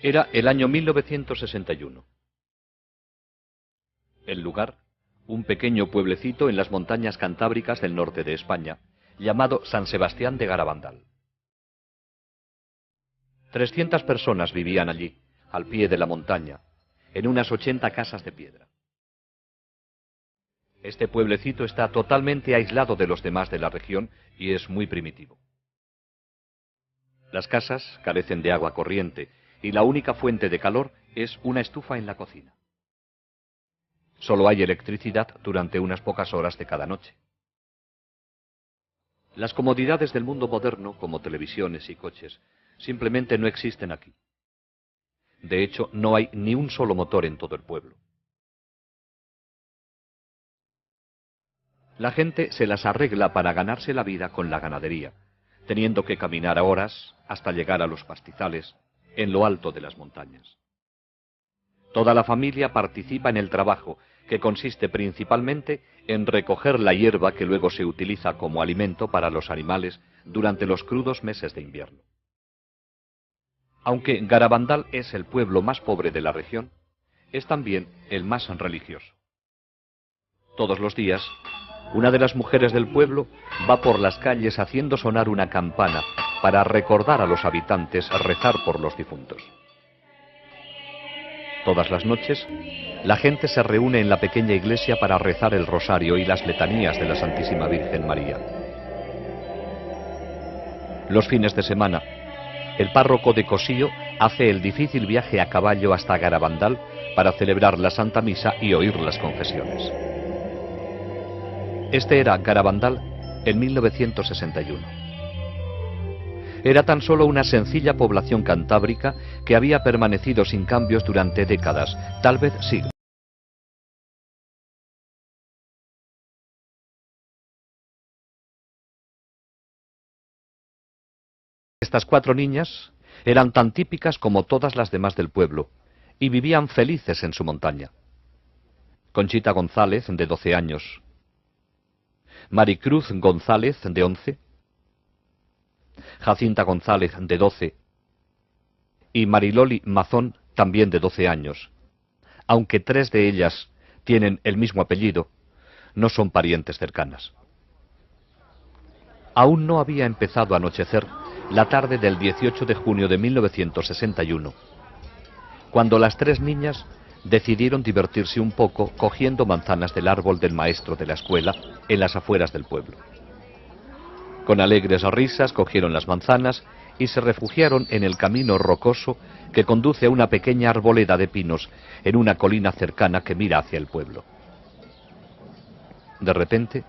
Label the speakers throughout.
Speaker 1: Era el año 1961. El lugar, un pequeño pueblecito en las montañas cantábricas del norte de España, llamado San Sebastián de Garabandal. 300 personas vivían allí, al pie de la montaña, en unas 80 casas de piedra. Este pueblecito está totalmente aislado de los demás de la región y es muy primitivo. Las casas carecen de agua corriente y la única fuente de calor es una estufa en la cocina. Solo hay electricidad durante unas pocas horas de cada noche. Las comodidades del mundo moderno, como televisiones y coches, simplemente no existen aquí. De hecho, no hay ni un solo motor en todo el pueblo. La gente se las arregla para ganarse la vida con la ganadería, teniendo que caminar horas hasta llegar a los pastizales en lo alto de las montañas. Toda la familia participa en el trabajo, que consiste principalmente en recoger la hierba que luego se utiliza como alimento para los animales durante los crudos meses de invierno. Aunque Garabandal es el pueblo más pobre de la región, es también el más religioso. Todos los días, una de las mujeres del pueblo va por las calles haciendo sonar una campana para recordar a los habitantes rezar por los difuntos. Todas las noches, la gente se reúne en la pequeña iglesia para rezar el rosario y las letanías de la Santísima Virgen María. Los fines de semana, el párroco de Cosío hace el difícil viaje a caballo hasta Garabandal para celebrar la Santa Misa y oír las confesiones. Este era Garabandal en 1961. Era tan solo una sencilla población cantábrica que había permanecido sin cambios durante décadas, tal vez siglos. Estas 4 niñas eran tan típicas como todas las demás del pueblo y vivían felices en su montaña. Conchita González, de 12 años. Maricruz González, de 11. Jacinta González, de 12. Y Mariloli Mazón, también de 12 años. Aunque 3 de ellas tienen el mismo apellido, no son parientes cercanas. Aún no había empezado a anochecer la tarde del 18 de junio de 1961, cuando las 3 niñas decidieron divertirse un poco cogiendo manzanas del árbol del maestro de la escuela en las afueras del pueblo. Con alegres risas cogieron las manzanas y se refugiaron en el camino rocoso que conduce a una pequeña arboleda de pinos en una colina cercana que mira hacia el pueblo. De repente,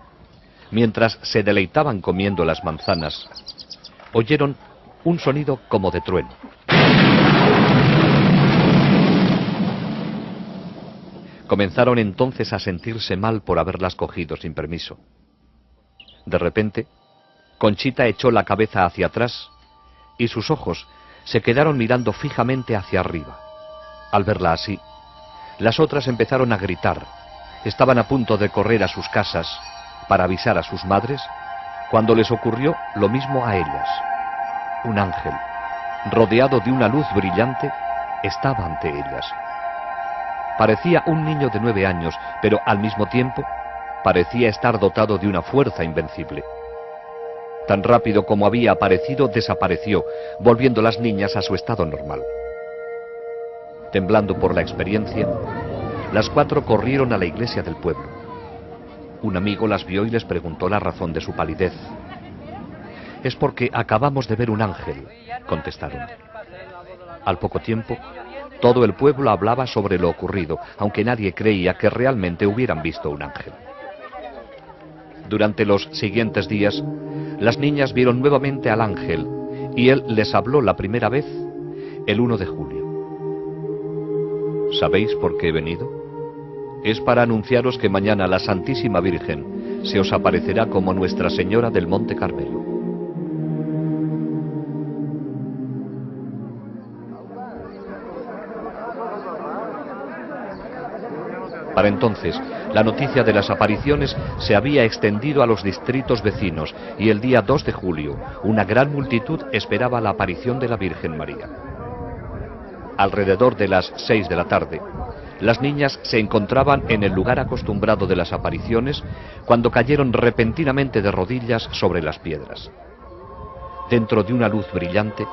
Speaker 1: mientras se deleitaban comiendo las manzanas, oyeron un sonido como de trueno. Comenzaron entonces a sentirse mal por haberlas cogido sin permiso. De repente, Conchita echó la cabeza hacia atrás y sus ojos se quedaron mirando fijamente hacia arriba. Al verla así, las otras empezaron a gritar. Estaban a punto de correr a sus casas para avisar a sus madres cuando les ocurrió lo mismo a ellas. Un ángel, rodeado de una luz brillante, estaba ante ellas. Parecía un niño de 9 años, pero al mismo tiempo parecía estar dotado de una fuerza invencible. Tan rápido como había aparecido, desapareció, volviendo las niñas a su estado normal. Temblando por la experiencia, las 4 corrieron a la iglesia del pueblo. Un amigo las vio y les preguntó la razón de su palidez. «Es porque acabamos de ver un ángel», contestaron. Al poco tiempo, todo el pueblo hablaba sobre lo ocurrido, aunque nadie creía que realmente hubieran visto un ángel. Durante los siguientes días, las niñas vieron nuevamente al ángel y él les habló la primera vez el 1 de julio. ¿Sabéis por qué he venido? Es para anunciaros que mañana la Santísima Virgen se os aparecerá como Nuestra Señora del Monte Carmelo. Para entonces, la noticia de las apariciones se había extendido a los distritos vecinos y el día 2 de julio una gran multitud esperaba la aparición de la Virgen María. Alrededor de las 6 de la tarde, las niñas se encontraban en el lugar acostumbrado de las apariciones cuando cayeron repentinamente de rodillas sobre las piedras. Dentro de una luz brillante,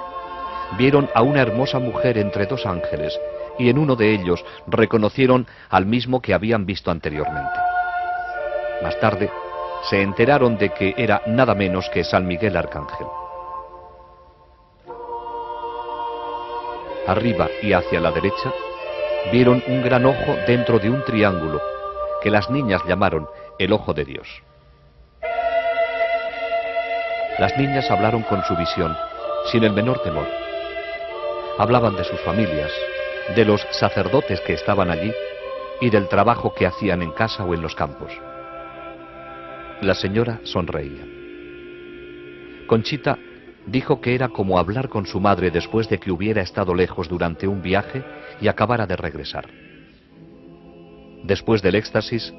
Speaker 1: vieron a una hermosa mujer entre dos ángeles y en uno de ellos reconocieron al mismo que habían visto anteriormente. Más tarde, se enteraron de que era nada menos que San Miguel Arcángel. Arriba y hacia la derecha, vieron un gran ojo dentro de un triángulo, que las niñas llamaron el Ojo de Dios. Las niñas hablaron con su visión, sin el menor temor. Hablaban de sus familias, de los sacerdotes que estaban allí y del trabajo que hacían en casa o en los campos. La señora sonreía. Conchita dijo que era como hablar con su madre después de que hubiera estado lejos durante un viaje y acabara de regresar. Después del éxtasis,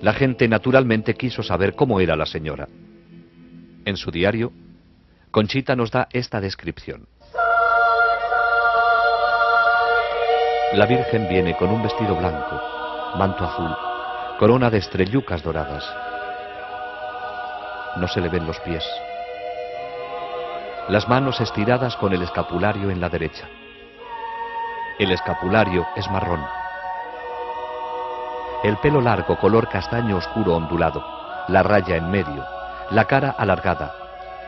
Speaker 1: la gente naturalmente quiso saber cómo era la señora. En su diario, Conchita nos da esta descripción. La Virgen viene con un vestido blanco, manto azul, corona de estrellucas doradas. No se le ven los pies. Las manos estiradas con el escapulario en la derecha. El escapulario es marrón. El pelo largo, color castaño oscuro ondulado, la raya en medio, la cara alargada,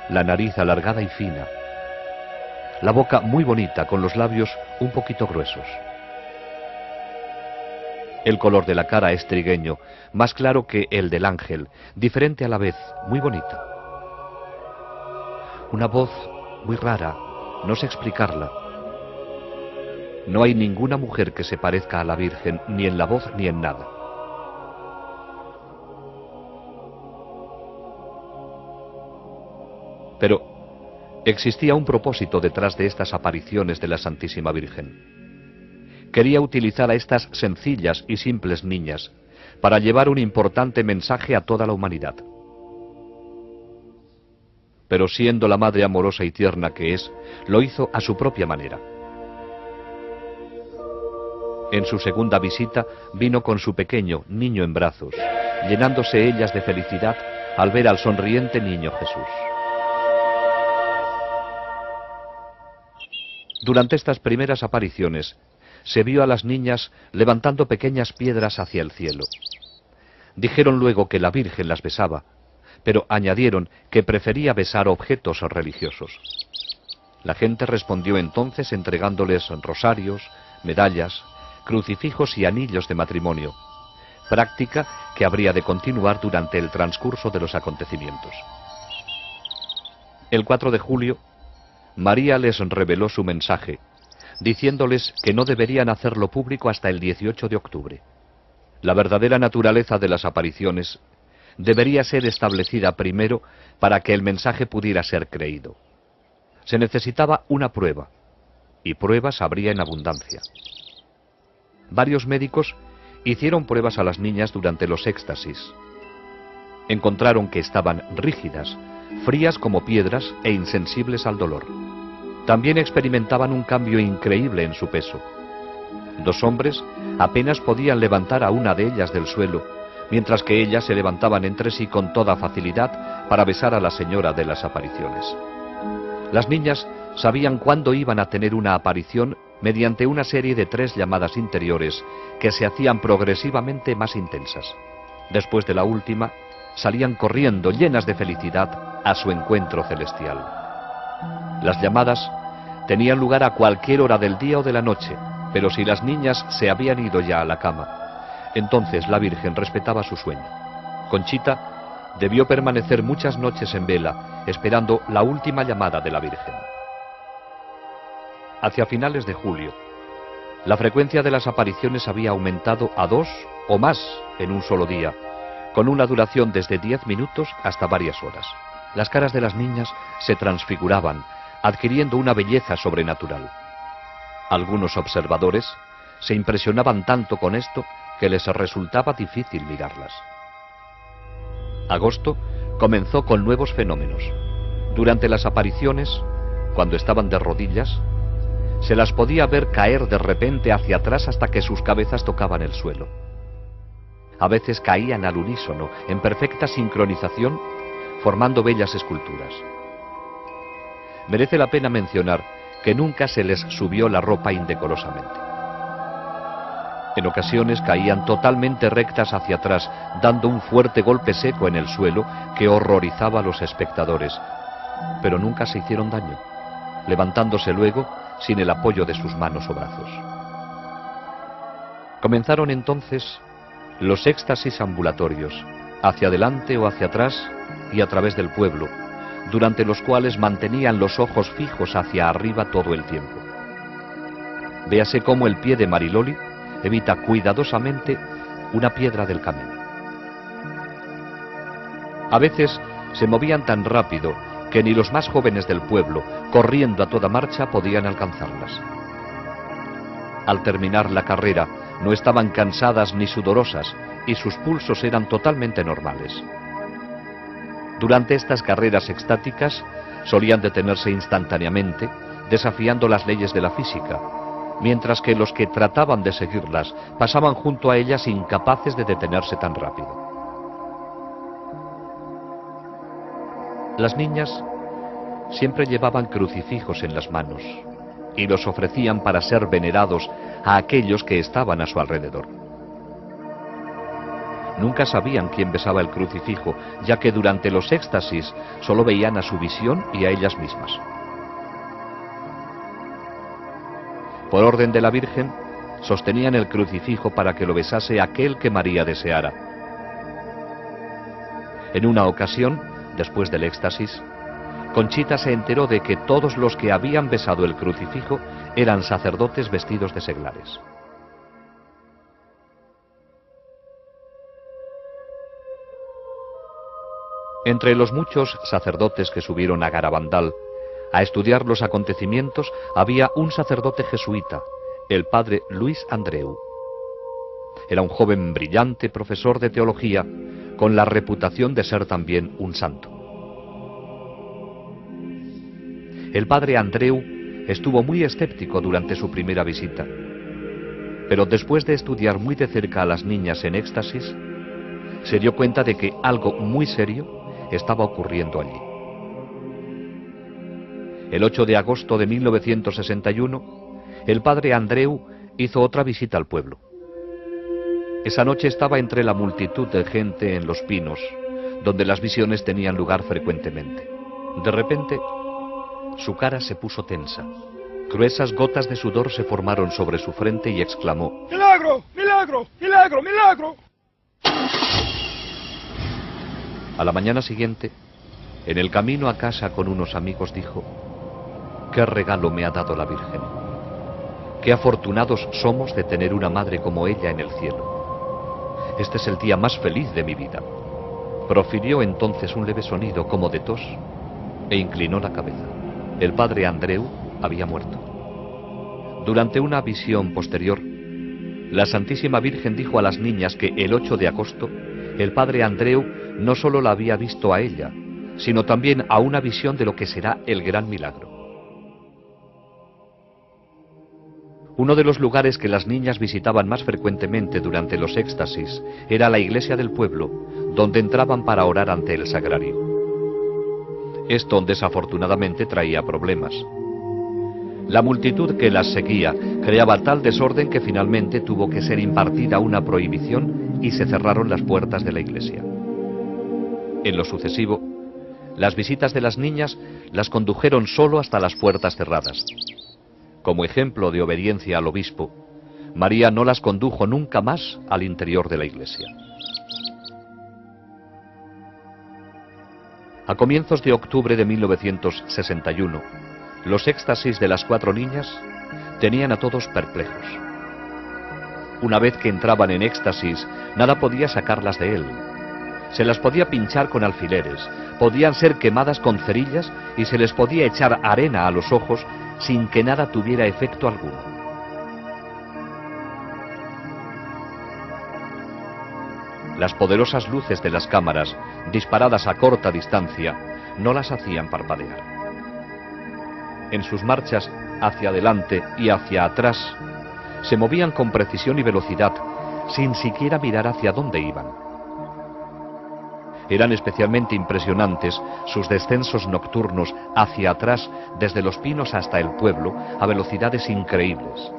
Speaker 1: la nariz alargada y fina, la boca muy bonita con los labios un poquito gruesos. El color de la cara es trigueño, más claro que el del ángel, diferente a la vez, muy bonita. Una voz muy rara, no sé explicarla. No hay ninguna mujer que se parezca a la Virgen, ni en la voz ni en nada. Pero existía un propósito detrás de estas apariciones de la Santísima Virgen. Quería utilizar a estas sencillas y simples niñas para llevar un importante mensaje a toda la humanidad. Pero siendo la madre amorosa y tierna que es, lo hizo a su propia manera. En su segunda visita vino con su pequeño niño en brazos, llenándose ellas de felicidad al ver al sonriente niño Jesús. Durante estas primeras apariciones, se vio a las niñas levantando pequeñas piedras hacia el cielo. Dijeron luego que la Virgen las besaba, pero añadieron que prefería besar objetos religiosos. La gente respondió entonces entregándoles rosarios, medallas, crucifijos y anillos de matrimonio, práctica que habría de continuar durante el transcurso de los acontecimientos. El 4 de julio, María les reveló su mensaje, diciéndoles que no deberían hacerlo público hasta el 18 de octubre. La verdadera naturaleza de las apariciones debería ser establecida primero para que el mensaje pudiera ser creído. Se necesitaba una prueba, y pruebas habría en abundancia. Varios médicos hicieron pruebas a las niñas durante los éxtasis. Encontraron que estaban rígidas, frías como piedras e insensibles al dolor. También experimentaban un cambio increíble en su peso. 2 hombres apenas podían levantar a una de ellas del suelo, mientras que ellas se levantaban entre sí con toda facilidad para besar a la señora de las apariciones. Las niñas sabían cuándo iban a tener una aparición mediante una serie de 3 llamadas interiores que se hacían progresivamente más intensas. Después de la última, salían corriendo llenas de felicidad a su encuentro celestial. Las llamadas tenían lugar a cualquier hora del día o de la noche, pero si las niñas se habían ido ya a la cama, entonces la Virgen respetaba su sueño. Conchita debió permanecer muchas noches en vela, esperando la última llamada de la Virgen. Hacia finales de julio, la frecuencia de las apariciones había aumentado a 2 o más en un solo día, con una duración desde 10 minutos hasta varias horas. Las caras de las niñas se transfiguraban, adquiriendo una belleza sobrenatural. Algunos observadores se impresionaban tanto con esto que les resultaba difícil mirarlas. Agosto comenzó con nuevos fenómenos. Durante las apariciones, cuando estaban de rodillas, se las podía ver caer de repente hacia atrás hasta que sus cabezas tocaban el suelo. A veces caían al unísono, en perfecta sincronización, formando bellas esculturas. Merece la pena mencionar que nunca se les subió la ropa indecorosamente. En ocasiones caían totalmente rectas hacia atrás, dando un fuerte golpe seco en el suelo que horrorizaba a los espectadores, pero nunca se hicieron daño, levantándose luego sin el apoyo de sus manos o brazos. Comenzaron entonces los éxtasis ambulatorios, hacia adelante o hacia atrás y a través del pueblo, durante los cuales mantenían los ojos fijos hacia arriba todo el tiempo. Véase cómo el pie de Mariloli evita cuidadosamente una piedra del camino. A veces se movían tan rápido que ni los más jóvenes del pueblo, corriendo a toda marcha, podían alcanzarlas. Al terminar la carrera, no estaban cansadas ni sudorosas y sus pulsos eran totalmente normales. Durante estas carreras extáticas solían detenerse instantáneamente, desafiando las leyes de la física, mientras que los que trataban de seguirlas pasaban junto a ellas incapaces de detenerse tan rápido. Las niñas siempre llevaban crucifijos en las manos y los ofrecían para ser venerados a aquellos que estaban a su alrededor. Nunca sabían quién besaba el crucifijo, ya que durante los éxtasis solo veían a su visión y a ellas mismas. Por orden de la Virgen, sostenían el crucifijo para que lo besase aquel que María deseara. En una ocasión, después del éxtasis, Conchita se enteró de que todos los que habían besado el crucifijo eran sacerdotes vestidos de seglares. Entre los muchos sacerdotes que subieron a Garabandal a estudiar los acontecimientos había un sacerdote jesuita, el padre Luis Andreu. Era un joven brillante profesor de teología con la reputación de ser también un santo. El padre Andreu estuvo muy escéptico durante su primera visita, pero después de estudiar muy de cerca a las niñas en éxtasis, se dio cuenta de que algo muy serio estaba ocurriendo allí. El 8 de agosto de 1961, el padre Andreu hizo otra visita al pueblo. Esa noche estaba entre la multitud de gente en Los Pinos, donde las visiones tenían lugar frecuentemente. De repente, su cara se puso tensa. Gruesas gotas de sudor se formaron sobre su frente y exclamó:
Speaker 2: ¡Milagro! ¡Milagro! ¡Milagro! ¡Milagro!
Speaker 1: A la mañana siguiente, en el camino a casa con unos amigos, dijo: «¿Qué regalo me ha dado la Virgen? Qué afortunados somos de tener una madre como ella en el cielo. Este es el día más feliz de mi vida». Profirió entonces un leve sonido como de tos e inclinó la cabeza. El padre Andreu había muerto. Durante una visión posterior, la Santísima Virgen dijo a las niñas que el 8 de agosto el padre Andreu no solo la había visto a ella, sino también a una visión de lo que será el gran milagro. Uno de los lugares que las niñas visitaban más frecuentemente durante los éxtasis era la iglesia del pueblo, donde entraban para orar ante el sagrario. Esto desafortunadamente traía problemas. La multitud que las seguía creaba tal desorden que finalmente tuvo que ser impartida una prohibición y se cerraron las puertas de la iglesia. En lo sucesivo, las visitas de las niñas las condujeron solo hasta las puertas cerradas. Como ejemplo de obediencia al obispo, María no las condujo nunca más al interior de la iglesia. A comienzos de octubre de 1961, los éxtasis de las 4 niñas tenían a todos perplejos. Una vez que entraban en éxtasis, nada podía sacarlas de él. Se las podía pinchar con alfileres, podían ser quemadas con cerillas y se les podía echar arena a los ojos sin que nada tuviera efecto alguno. Las poderosas luces de las cámaras, disparadas a corta distancia, no las hacían parpadear. En sus marchas hacia adelante y hacia atrás, se movían con precisión y velocidad, sin siquiera mirar hacia dónde iban. Eran especialmente impresionantes sus descensos nocturnos hacia atrás, desde los pinos hasta el pueblo, a velocidades increíbles.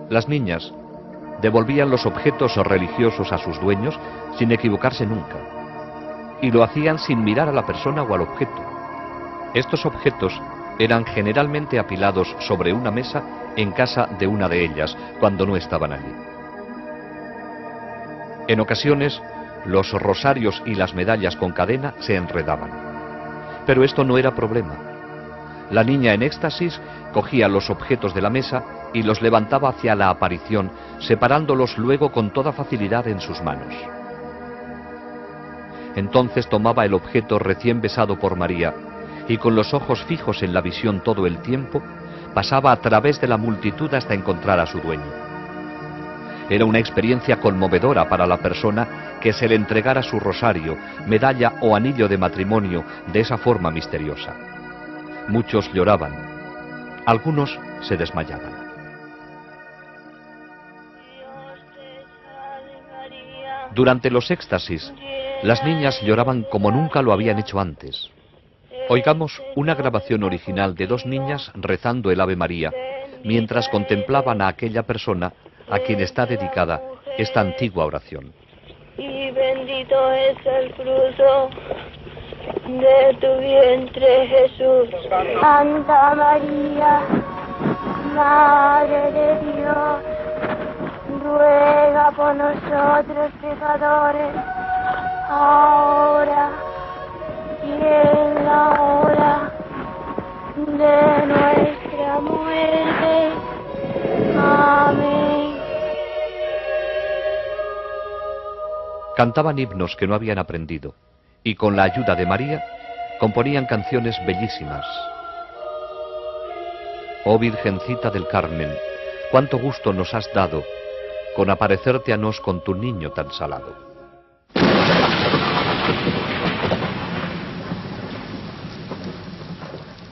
Speaker 1: Las niñas devolvían los objetos religiosos a sus dueños sin equivocarse nunca, y lo hacían sin mirar a la persona o al objeto. Estos objetos eran generalmente apilados sobre una mesa en casa de una de ellas, cuando no estaban allí. En ocasiones, los rosarios y las medallas con cadena se enredaban. Pero esto no era problema. La niña en éxtasis cogía los objetos de la mesa y los levantaba hacia la aparición, separándolos luego con toda facilidad en sus manos. Entonces tomaba el objeto recién besado por María y, con los ojos fijos en la visión todo el tiempo, pasaba a través de la multitud hasta encontrar a su dueño. Era una experiencia conmovedora para la persona que se le entregara su rosario, medalla o anillo de matrimonio de esa forma misteriosa. Muchos lloraban, algunos se desmayaban. Durante los éxtasis, las niñas lloraban como nunca lo habían hecho antes. Oigamos una grabación original de dos niñas rezando el Ave María, mientras contemplaban a aquella persona a quien está dedicada esta antigua oración.
Speaker 3: Y bendito es el fruto de tu vientre, Jesús. Santa María, Madre de Dios, ruega por nosotros pecadores, ahora y en la hora de nuestra muerte. Amén.
Speaker 1: Cantaban himnos que no habían aprendido, y con la ayuda de María componían canciones bellísimas. Oh Virgencita del Carmen, cuánto gusto nos has dado con aparecerte a nos con tu niño tan salado.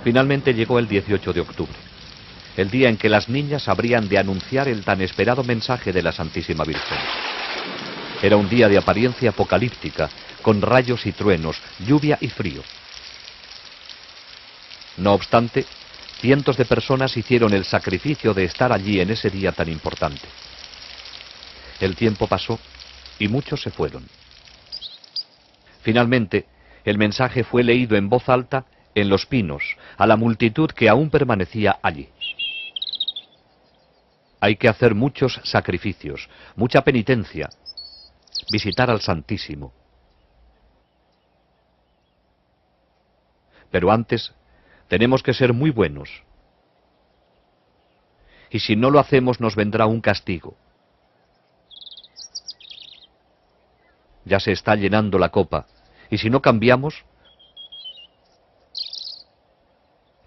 Speaker 1: Finalmente llegó el 18 de octubre, el día en que las niñas habrían de anunciar el tan esperado mensaje de la Santísima Virgen. Era un día de apariencia apocalíptica, con rayos y truenos, lluvia y frío. No obstante, cientos de personas hicieron el sacrificio de estar allí en ese día tan importante. El tiempo pasó y muchos se fueron. Finalmente, el mensaje fue leído en voz alta en los pinos, a la multitud que aún permanecía allí. Hay que hacer muchos sacrificios, mucha penitencia, visitar al Santísimo. Pero antes tenemos que ser muy buenos. Y si no lo hacemos nos vendrá un castigo. Ya se está llenando la copa, y si no cambiamos,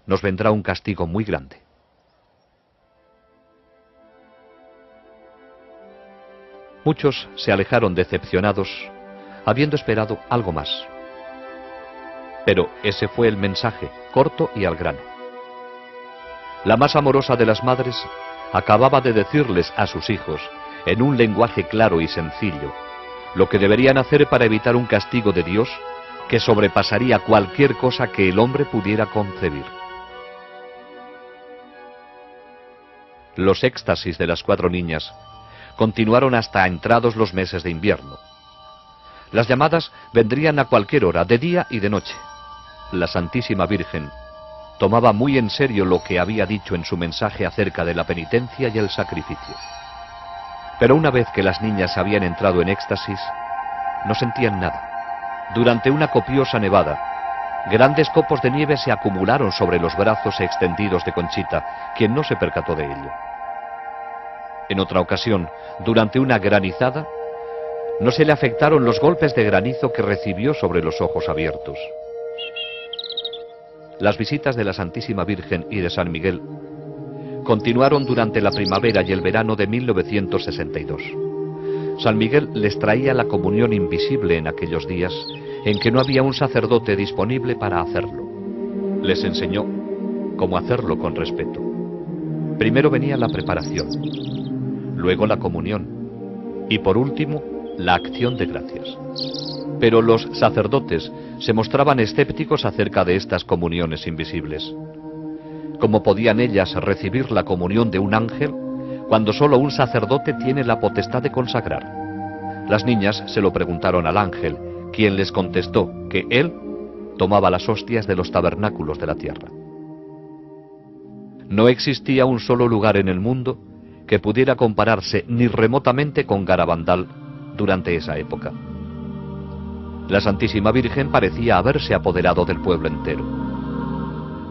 Speaker 1: nos vendrá un castigo muy grande. Muchos se alejaron decepcionados, habiendo esperado algo más. Pero ese fue el mensaje, corto y al grano. La más amorosa de las madres acababa de decirles a sus hijos, en un lenguaje claro y sencillo, lo que deberían hacer para evitar un castigo de Dios que sobrepasaría cualquier cosa que el hombre pudiera concebir. Los éxtasis de las 4 niñas continuaron hasta entrados los meses de invierno. Las llamadas vendrían a cualquier hora, de día y de noche. La Santísima Virgen tomaba muy en serio lo que había dicho en su mensaje acerca de la penitencia y el sacrificio. Pero una vez que las niñas habían entrado en éxtasis, no sentían nada. Durante una copiosa nevada, grandes copos de nieve se acumularon sobre los brazos extendidos de Conchita, quien no se percató de ello. En otra ocasión, durante una granizada, no se le afectaron los golpes de granizo que recibió sobre los ojos abiertos. Las visitas de la Santísima Virgen y de San Miguel continuaron durante la primavera y el verano de 1962. San Miguel les traía la comunión invisible en aquellos días en que no había un sacerdote disponible para hacerlo. Les enseñó cómo hacerlo con respeto. Primero venía la preparación, luego la comunión y por último la acción de gracias. Pero los sacerdotes se mostraban escépticos acerca de estas comuniones invisibles. ¿Cómo podían ellas recibir la comunión de un ángel cuando solo un sacerdote tiene la potestad de consagrar? Las niñas se lo preguntaron al ángel, quien les contestó que él tomaba las hostias de los tabernáculos de la tierra. No existía un solo lugar en el mundo que pudiera compararse ni remotamente con Garabandal durante esa época. La Santísima Virgen parecía haberse apoderado del pueblo entero.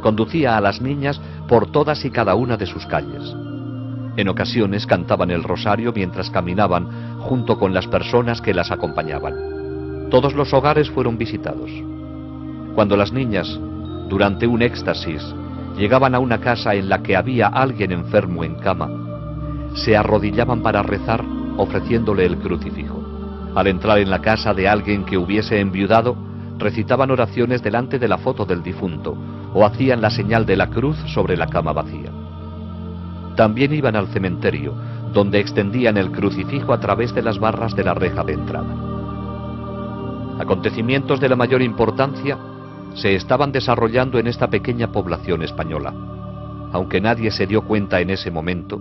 Speaker 1: Conducía a las niñas por todas y cada una de sus calles. En ocasiones cantaban el rosario mientras caminaban junto con las personas que las acompañaban. Todos los hogares fueron visitados. Cuando las niñas, durante un éxtasis, llegaban a una casa en la que había alguien enfermo en cama, se arrodillaban para rezar ofreciéndole el crucifijo. Al entrar en la casa de alguien que hubiese enviudado, recitaban oraciones delante de la foto del difunto o hacían la señal de la cruz sobre la cama vacía. También iban al cementerio, donde extendían el crucifijo a través de las barras de la reja de entrada. Acontecimientos de la mayor importancia se estaban desarrollando en esta pequeña población española. Aunque nadie se dio cuenta en ese momento,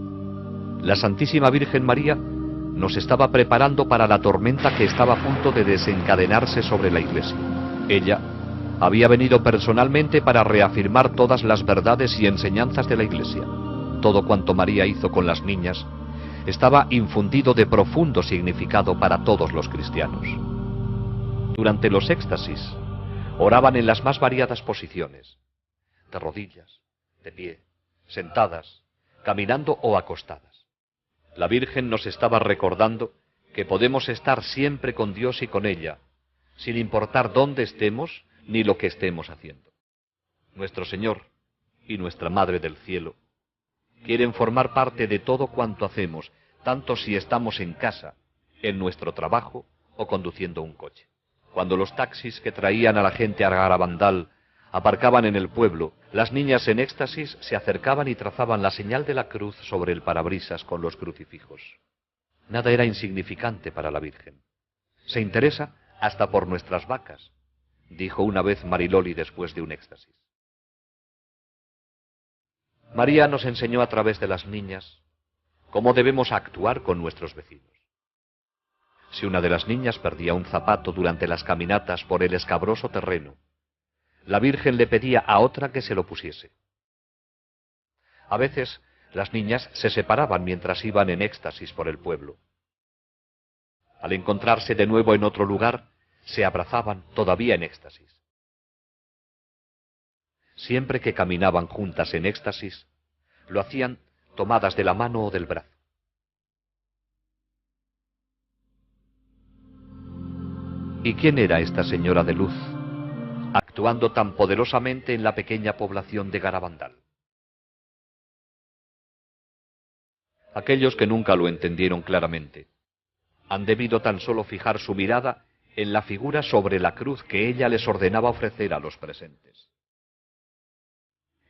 Speaker 1: la Santísima Virgen María nos estaba preparando para la tormenta que estaba a punto de desencadenarse sobre la Iglesia. Ella había venido personalmente para reafirmar todas las verdades y enseñanzas de la Iglesia. Todo cuanto María hizo con las niñas estaba infundido de profundo significado para todos los cristianos. Durante los éxtasis, oraban en las más variadas posiciones, de rodillas, de pie, sentadas, caminando o acostadas. La Virgen nos estaba recordando que podemos estar siempre con Dios y con ella, sin importar dónde estemos ni lo que estemos haciendo. Nuestro Señor y nuestra Madre del Cielo quieren formar parte de todo cuanto hacemos, tanto si estamos en casa, en nuestro trabajo o conduciendo un coche. Cuando los taxis que traían a la gente a Garabandal aparcaban en el pueblo, las niñas en éxtasis se acercaban y trazaban la señal de la cruz sobre el parabrisas con los crucifijos. Nada era insignificante para la Virgen. Se interesa hasta por nuestras vacas, dijo una vez Mariloli después de un éxtasis. María nos enseñó a través de las niñas cómo debemos actuar con nuestros vecinos. Si una de las niñas perdía un zapato durante las caminatas por el escabroso terreno, la Virgen le pedía a otra que se lo pusiese. A veces las niñas se separaban mientras iban en éxtasis por el pueblo. Al encontrarse de nuevo en otro lugar, se abrazaban todavía en éxtasis. Siempre que caminaban juntas en éxtasis, lo hacían tomadas de la mano o del brazo. ¿Y quién era esta señora de luz, actuando tan poderosamente en la pequeña población de Garabandal? Aquellos que nunca lo entendieron claramente han debido tan solo fijar su mirada en la figura sobre la cruz que ella les ordenaba ofrecer a los presentes.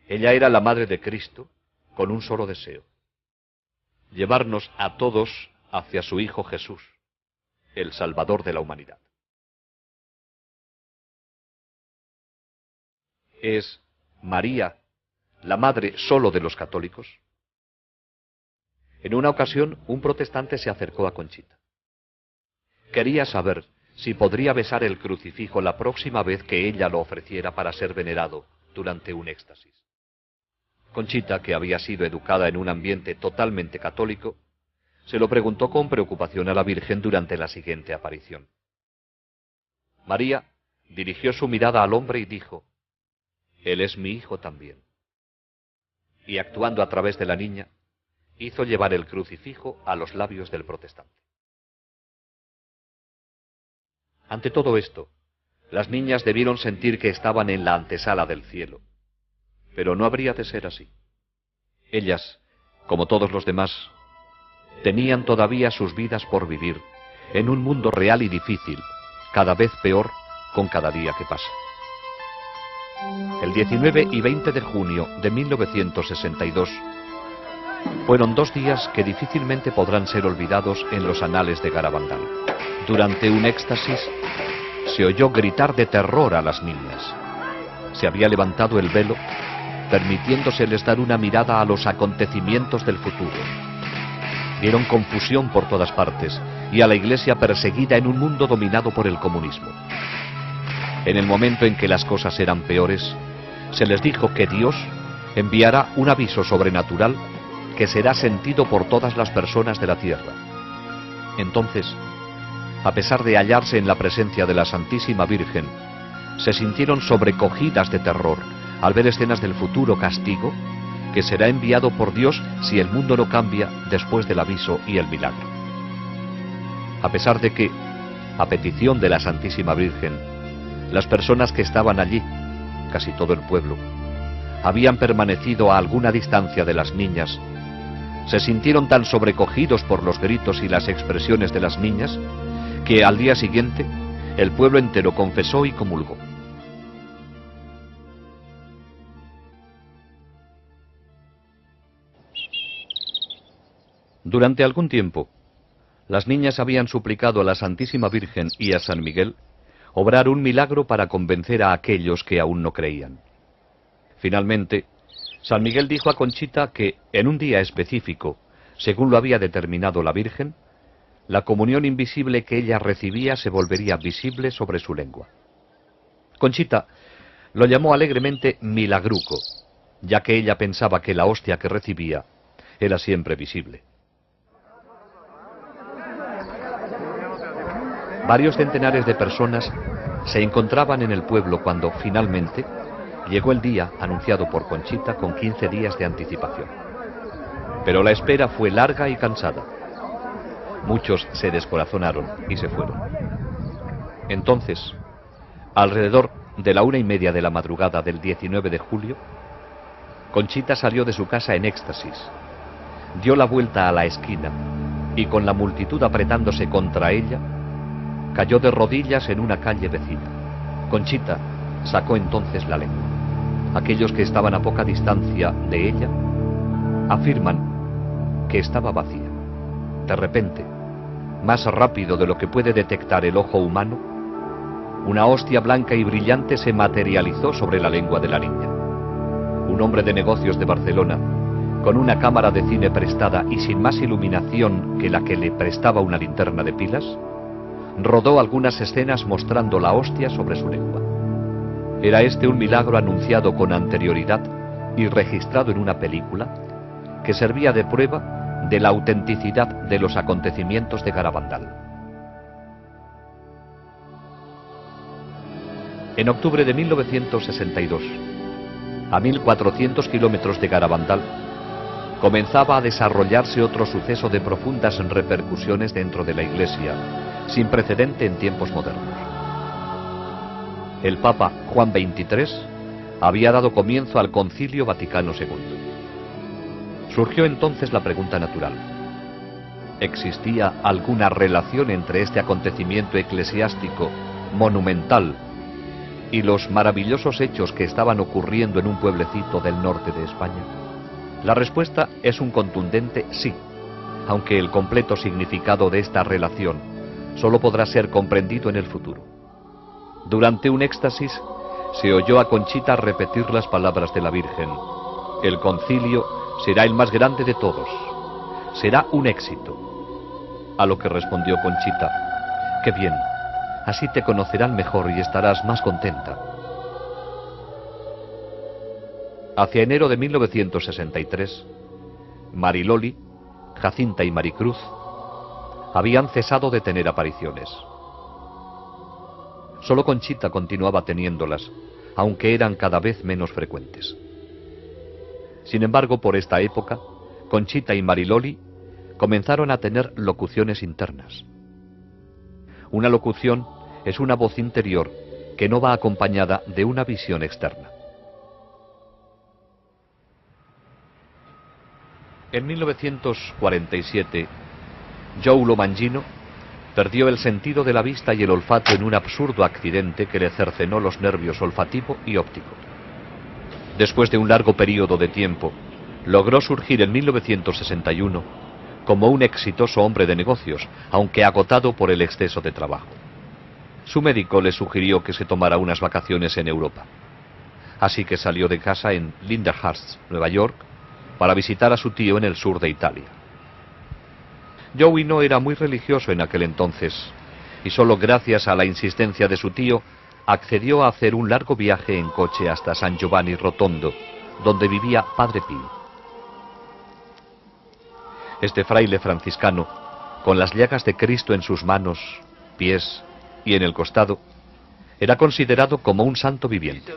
Speaker 1: Ella era la Madre de Cristo con un solo deseo: llevarnos a todos hacia su Hijo Jesús, el Salvador de la humanidad. ¿Es María la madre solo de los católicos? En una ocasión, un protestante se acercó a Conchita. Quería saber si podría besar el crucifijo la próxima vez que ella lo ofreciera para ser venerado durante un éxtasis. Conchita, que había sido educada en un ambiente totalmente católico, se lo preguntó con preocupación a la Virgen durante la siguiente aparición. María dirigió su mirada al hombre y dijo: «Él es mi hijo también». Y actuando a través de la niña, hizo llevar el crucifijo a los labios del protestante. Ante todo esto, las niñas debieron sentir que estaban en la antesala del cielo. Pero no habría de ser así. Ellas, como todos los demás, tenían todavía sus vidas por vivir, en un mundo real y difícil, cada vez peor con cada día que pasa. El 19 y 20 de junio de 1962 fueron 2 días que difícilmente podrán ser olvidados en los anales de Garabandal. Durante un éxtasis se oyó gritar de terror a las niñas. Se había levantado el velo, permitiéndoseles dar una mirada a los acontecimientos del futuro. Vieron confusión por todas partes y a la Iglesia perseguida en un mundo dominado por el comunismo. En el momento en que las cosas eran peores, se les dijo que Dios enviará un aviso sobrenatural que será sentido por todas las personas de la tierra. Entonces, a pesar de hallarse en la presencia de la Santísima Virgen, se sintieron sobrecogidas de terror al ver escenas del futuro castigo que será enviado por Dios si el mundo no cambia después del aviso y el milagro. A pesar de que, a petición de la Santísima Virgen, las personas que estaban allí, casi todo el pueblo, habían permanecido a alguna distancia de las niñas, se sintieron tan sobrecogidos por los gritos y las expresiones de las niñas que al día siguiente el pueblo entero confesó y comulgó. Durante algún tiempo, las niñas habían suplicado a la Santísima Virgen y a San Miguel obrar un milagro para convencer a aquellos que aún no creían. Finalmente, San Miguel dijo a Conchita que, en un día específico, según lo había determinado la Virgen, la comunión invisible que ella recibía se volvería visible sobre su lengua. Conchita lo llamó alegremente milagruco, ya que ella pensaba que la hostia que recibía era siempre visible. Varios centenares de personas se encontraban en el pueblo cuando, finalmente, llegó el día anunciado por Conchita con 15 días de anticipación. Pero la espera fue larga y cansada. Muchos se descorazonaron y se fueron. Entonces, alrededor de la 1:30 de la madrugada del 19 de julio, Conchita salió de su casa en éxtasis, dio la vuelta a la esquina y, con la multitud apretándose contra ella, cayó de rodillas en una calle vecina. Conchita sacó entonces la lengua. Aquellos que estaban a poca distancia de ella afirman que estaba vacía. De repente, más rápido de lo que puede detectar el ojo humano, una hostia blanca y brillante se materializó sobre la lengua de la niña. Un hombre de negocios de Barcelona, con una cámara de cine prestada y sin más iluminación que la que le prestaba una linterna de pilas, rodó algunas escenas mostrando la hostia sobre su lengua. Era este un milagro anunciado con anterioridad y registrado en una película que servía de prueba de la autenticidad de los acontecimientos de Garabandal. En octubre de 1962, a 1400 kilómetros de Garabandal, comenzaba a desarrollarse otro suceso de profundas repercusiones dentro de la Iglesia, sin precedente en tiempos modernos. El Papa Juan XXIII había dado comienzo al Concilio Vaticano II. Surgió entonces la pregunta natural: ¿existía alguna relación entre este acontecimiento eclesiástico monumental y los maravillosos hechos que estaban ocurriendo en un pueblecito del norte de España? La respuesta es un contundente sí, aunque el completo significado de esta relación solo podrá ser comprendido en el futuro. Durante un éxtasis se oyó a Conchita repetir las palabras de la Virgen: el concilio será el más grande de todos, será un éxito. A lo que respondió Conchita: qué bien, así te conocerán mejor y estarás más contenta. Hacia enero de 1963, Mariloli, Jacinta y Maricruz habían cesado de tener apariciones. Solo Conchita continuaba teniéndolas, aunque eran cada vez menos frecuentes. Sin embargo, por esta época, Conchita y Mariloli comenzaron a tener locuciones internas. Una locución es una voz interior que no va acompañada de una visión externa. En 1947, Joe Lo Mangino Perdió el sentido de la vista y el olfato en un absurdo accidente que le cercenó los nervios olfativo y óptico. Después de un largo periodo de tiempo, logró surgir en 1961 como un exitoso hombre de negocios, aunque agotado por el exceso de trabajo. Su médico le sugirió que se tomara unas vacaciones en Europa. Así que salió de casa en Lindenhurst, Nueva York, para visitar a su tío en el sur de Italia. Joey no era muy religioso en aquel entonces, y solo gracias a la insistencia de su tío accedió a hacer un largo viaje en coche hasta San Giovanni Rotondo, donde vivía Padre Pío. Este fraile franciscano, con las llagas de Cristo en sus manos, pies y en el costado, era considerado como un santo viviente.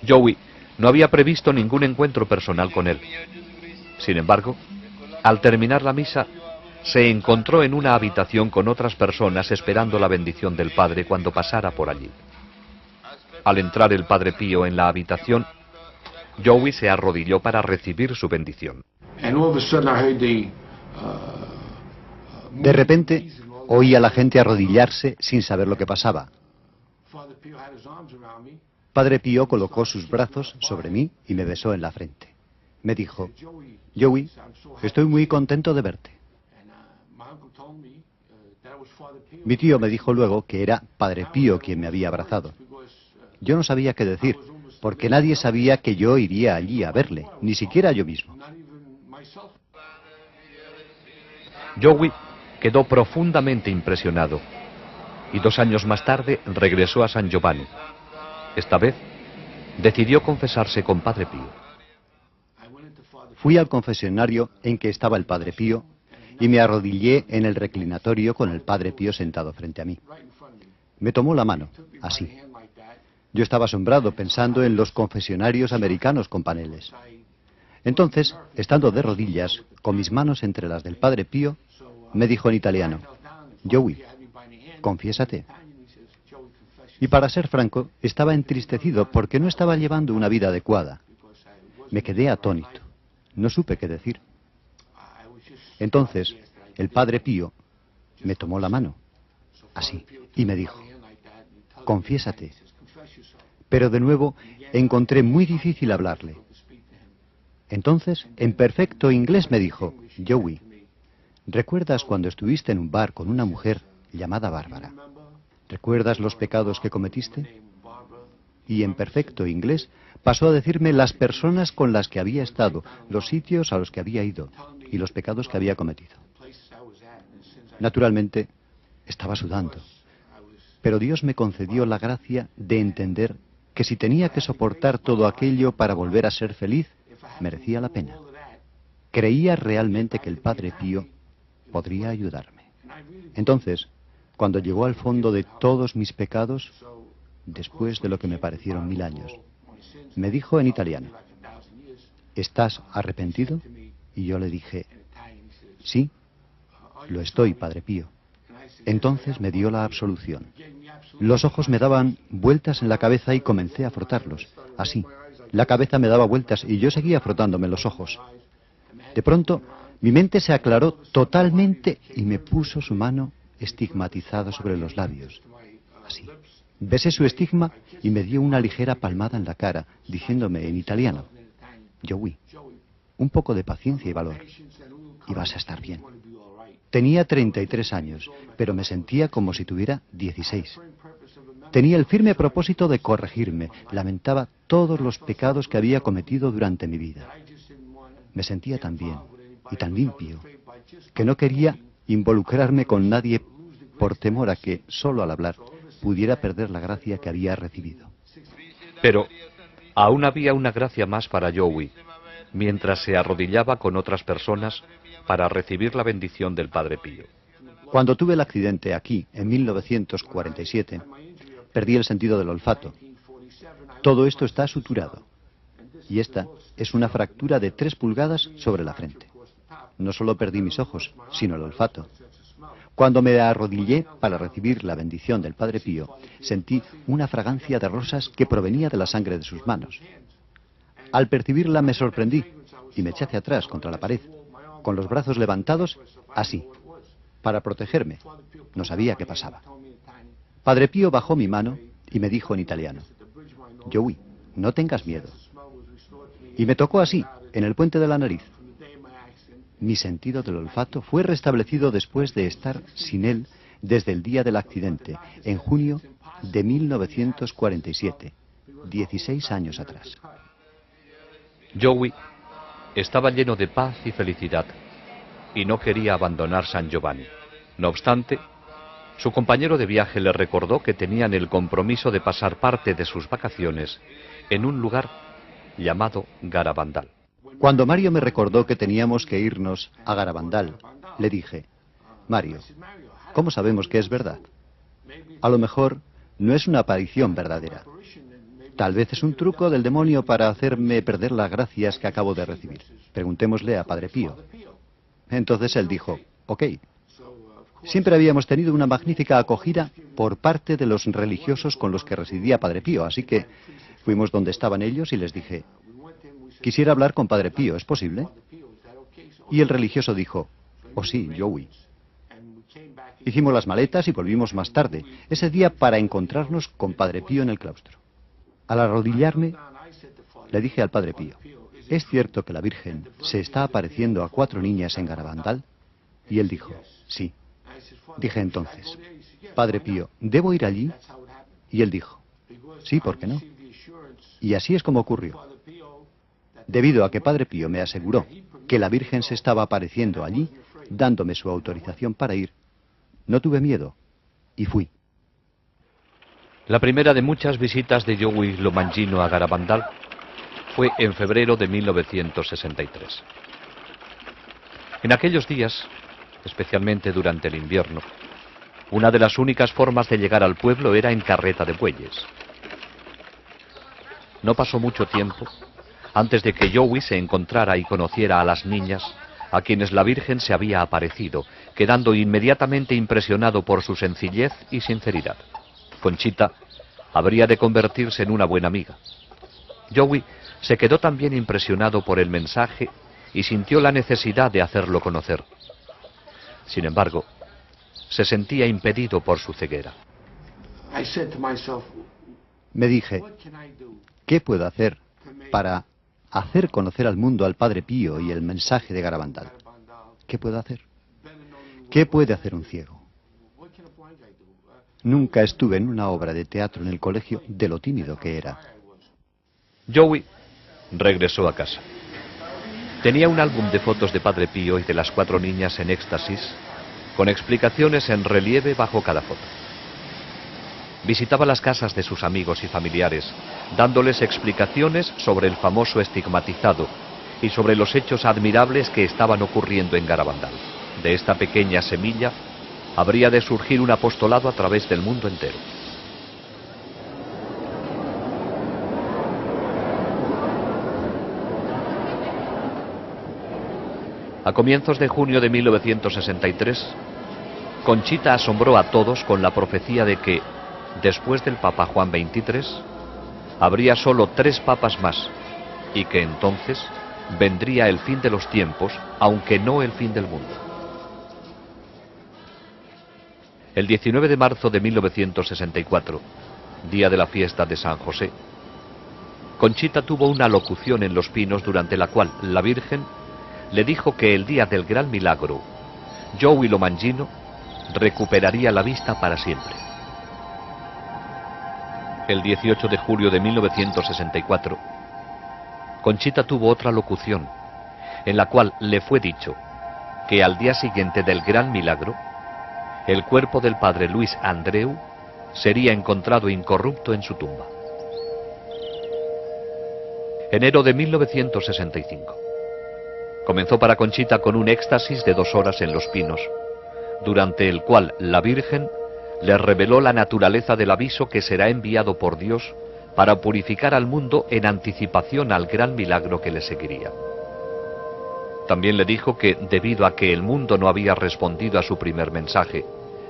Speaker 1: Joey no había previsto ningún encuentro personal con él. Sin embargo, al terminar la misa, se encontró en una habitación con otras personas esperando la bendición del Padre cuando pasara por allí. Al entrar el Padre Pío en la habitación, Joey se arrodilló para recibir su bendición.
Speaker 4: De repente, oí a la gente arrodillarse sin saber lo que pasaba. Padre Pío colocó sus brazos sobre mí y me besó en la frente. Me dijo: Joey, estoy muy contento de verte. Mi tío me dijo luego que era Padre Pío quien me había abrazado. Yo no sabía qué decir, porque nadie sabía que yo iría allí a verle, ni siquiera yo mismo.
Speaker 1: Joey quedó profundamente impresionado y 2 años más tarde regresó a San Giovanni. Esta vez decidió confesarse con Padre Pío.
Speaker 4: Fui al confesionario en que estaba el Padre Pío y me arrodillé en el reclinatorio con el Padre Pío sentado frente a mí. Me tomó la mano, así. Yo estaba asombrado pensando en los confesionarios americanos con paneles. Entonces, estando de rodillas, con mis manos entre las del Padre Pío, me dijo en italiano: Joey, confiésate. Y para ser franco, estaba entristecido porque no estaba llevando una vida adecuada. Me quedé atónito. No supe qué decir. Entonces, el Padre Pío me tomó la mano, así, y me dijo: confiésate. Pero de nuevo encontré muy difícil hablarle. Entonces, en perfecto inglés me dijo: Joey, ¿recuerdas cuando estuviste en un bar con una mujer llamada Bárbara? ¿Recuerdas los pecados que cometiste? Y en perfecto inglés pasó a decirme las personas con las que había estado, los sitios a los que había ido y los pecados que había cometido. Naturalmente, estaba sudando, pero Dios me concedió la gracia de entender que si tenía que soportar todo aquello para volver a ser feliz, merecía la pena. Creía realmente que el Padre Pío podría ayudarme. Entonces, cuando llegó al fondo de todos mis pecados, después de lo que me parecieron 1000 años, me dijo en italiano: ¿estás arrepentido? Y yo le dije: sí, lo estoy, Padre Pío. Entonces me dio la absolución. Los ojos me daban vueltas en la cabeza y comencé a frotarlos, así. La cabeza me daba vueltas y yo seguía frotándome los ojos. De pronto, mi mente se aclaró totalmente y me puso su mano estigmatizada sobre los labios, así. Besé su estigma y me dio una ligera palmada en la cara, diciéndome en italiano: Joey, un poco de paciencia y valor, y vas a estar bien. Tenía 33 años, pero me sentía como si tuviera 16. Tenía el firme propósito de corregirme, lamentaba todos los pecados que había cometido durante mi vida. Me sentía tan bien y tan limpio que no quería involucrarme con nadie por temor a que, solo al hablar, pudiera perder la gracia que había recibido.
Speaker 1: Pero aún había una gracia más para Joey, mientras se arrodillaba con otras personas para recibir la bendición del Padre Pío.
Speaker 4: Cuando tuve el accidente aquí, en 1947, perdí el sentido del olfato. Todo esto está suturado. Y esta es una fractura de 3 pulgadas sobre la frente. No solo perdí mis ojos, sino el olfato. Cuando me arrodillé para recibir la bendición del Padre Pío, sentí una fragancia de rosas que provenía de la sangre de sus manos. Al percibirla me sorprendí y me eché hacia atrás contra la pared, con los brazos levantados, así. para protegerme. No sabía qué pasaba. Padre Pío bajó mi mano y me dijo en italiano: Joey, no tengas miedo. Y me tocó así, en el puente de la nariz. Mi sentido del olfato fue restablecido después de estar sin él desde el día del accidente, en junio de 1947, 16 años atrás.
Speaker 1: Joey estaba lleno de paz y felicidad y no quería abandonar San Giovanni. No obstante, su compañero de viaje le recordó que tenían el compromiso de pasar parte de sus vacaciones en un lugar llamado Garabandal.
Speaker 4: Cuando Mario me recordó que teníamos que irnos a Garabandal, le dije: Mario, ¿cómo sabemos que es verdad? A lo mejor no es una aparición verdadera. Tal vez es un truco del demonio para hacerme perder las gracias que acabo de recibir. Preguntémosle a Padre Pío. Entonces él dijo: ok. Siempre habíamos tenido una magnífica acogida por parte de los religiosos con los que residía Padre Pío, así que fuimos donde estaban ellos y les dije: quisiera hablar con Padre Pío, ¿es posible? Y el religioso dijo: oh sí, Joey. Hicimos las maletas y volvimos más tarde, ese día, para encontrarnos con Padre Pío en el claustro. Al arrodillarme, le dije al Padre Pío: ¿es cierto que la Virgen se está apareciendo a 4 niñas en Garabandal? Y él dijo: sí. Dije entonces: Padre Pío, ¿debo ir allí? Y él dijo: sí, ¿por qué no? Y así es como ocurrió. Debido a que Padre Pío me aseguró que la Virgen se estaba apareciendo allí, dándome su autorización para ir, no tuve miedo y fui.
Speaker 1: La primera de muchas visitas de Joey Lomangino a Garabandal fue en febrero de 1963. En aquellos días, especialmente durante el invierno, una de las únicas formas de llegar al pueblo era en carreta de bueyes. No pasó mucho tiempo antes de que Joey se encontrara y conociera a las niñas a quienes la Virgen se había aparecido, quedando inmediatamente impresionado por su sencillez y sinceridad. Conchita habría de convertirse en una buena amiga. Joey se quedó también impresionado por el mensaje y sintió la necesidad de hacerlo conocer. Sin embargo, se sentía impedido por su ceguera.
Speaker 4: Me dije: ¿qué puedo hacer para hacer conocer al mundo al Padre Pío y el mensaje de Garabandal? ¿Qué puedo hacer? ¿Qué puede hacer un ciego? Nunca estuve en una obra de teatro en el colegio de lo tímido que era.
Speaker 1: Joey regresó a casa. Tenía un álbum de fotos de Padre Pío y de las 4 niñas en éxtasis, con explicaciones en relieve bajo cada foto. Visitaba las casas de sus amigos y familiares, dándoles explicaciones sobre el famoso estigmatizado y sobre los hechos admirables que estaban ocurriendo en Garabandal. De esta pequeña semilla habría de surgir un apostolado a través del mundo entero. A comienzos de junio de 1963, Conchita asombró a todos con la profecía de que, después del Papa Juan XXIII, habría solo 3 papas más, y que entonces vendría el fin de los tiempos, aunque no el fin del mundo. El 19 de marzo de 1964, día de la fiesta de San José, Conchita tuvo una locución en Los Pinos durante la cual la Virgen le dijo que el día del gran milagro, Joey Lomangino recuperaría la vista para siempre. El 18 de julio de 1964, Conchita tuvo otra locución, en la cual le fue dicho que al día siguiente del gran milagro, el cuerpo del padre Luis Andreu sería encontrado incorrupto en su tumba. Enero de 1965. Comenzó para Conchita con un éxtasis de 2 horas en Los Pinos, durante el cual la Virgen le reveló la naturaleza del aviso que será enviado por Dios para purificar al mundo en anticipación al gran milagro que le seguiría. También le dijo que, debido a que el mundo no había respondido a su primer mensaje,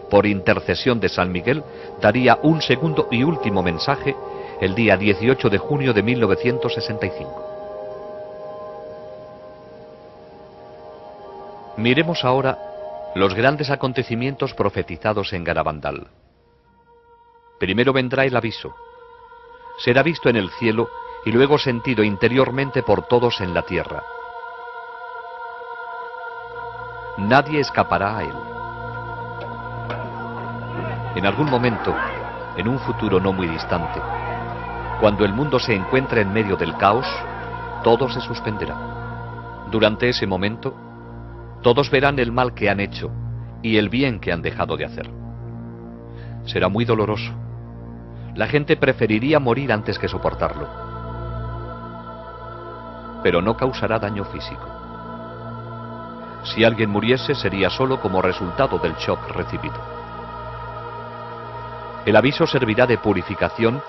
Speaker 1: por intercesión de San Miguel, daría un segundo y último mensaje el día 18 de junio de 1965. Miremos ahora Los grandes acontecimientos profetizados en Garabandal. Primero vendrá el aviso. Será visto en el cielo y luego sentido interiormente por todos en la tierra. Nadie escapará a él. En algún momento, en un futuro no muy distante, cuando el mundo se encuentre en medio del caos, todo se suspenderá. Durante ese momento, todos verán el mal que han hecho y el bien que han dejado de hacer. Será muy doloroso. La gente preferiría morir antes que soportarlo. Pero no causará daño físico. Si alguien muriese, sería solo como resultado del shock recibido. El aviso servirá de purificación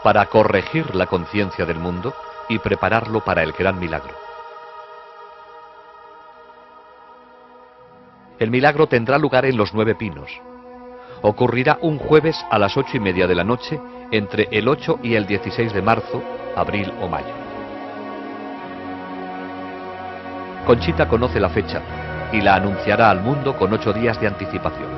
Speaker 1: para corregir la conciencia del mundo y prepararlo para el gran milagro. El milagro tendrá lugar en los 9 Pinos. Ocurrirá un jueves a las 8:30 de la noche, entre el 8 y el 16 de marzo, abril o mayo. Conchita conoce la fecha y la anunciará al mundo con 8 días de anticipación.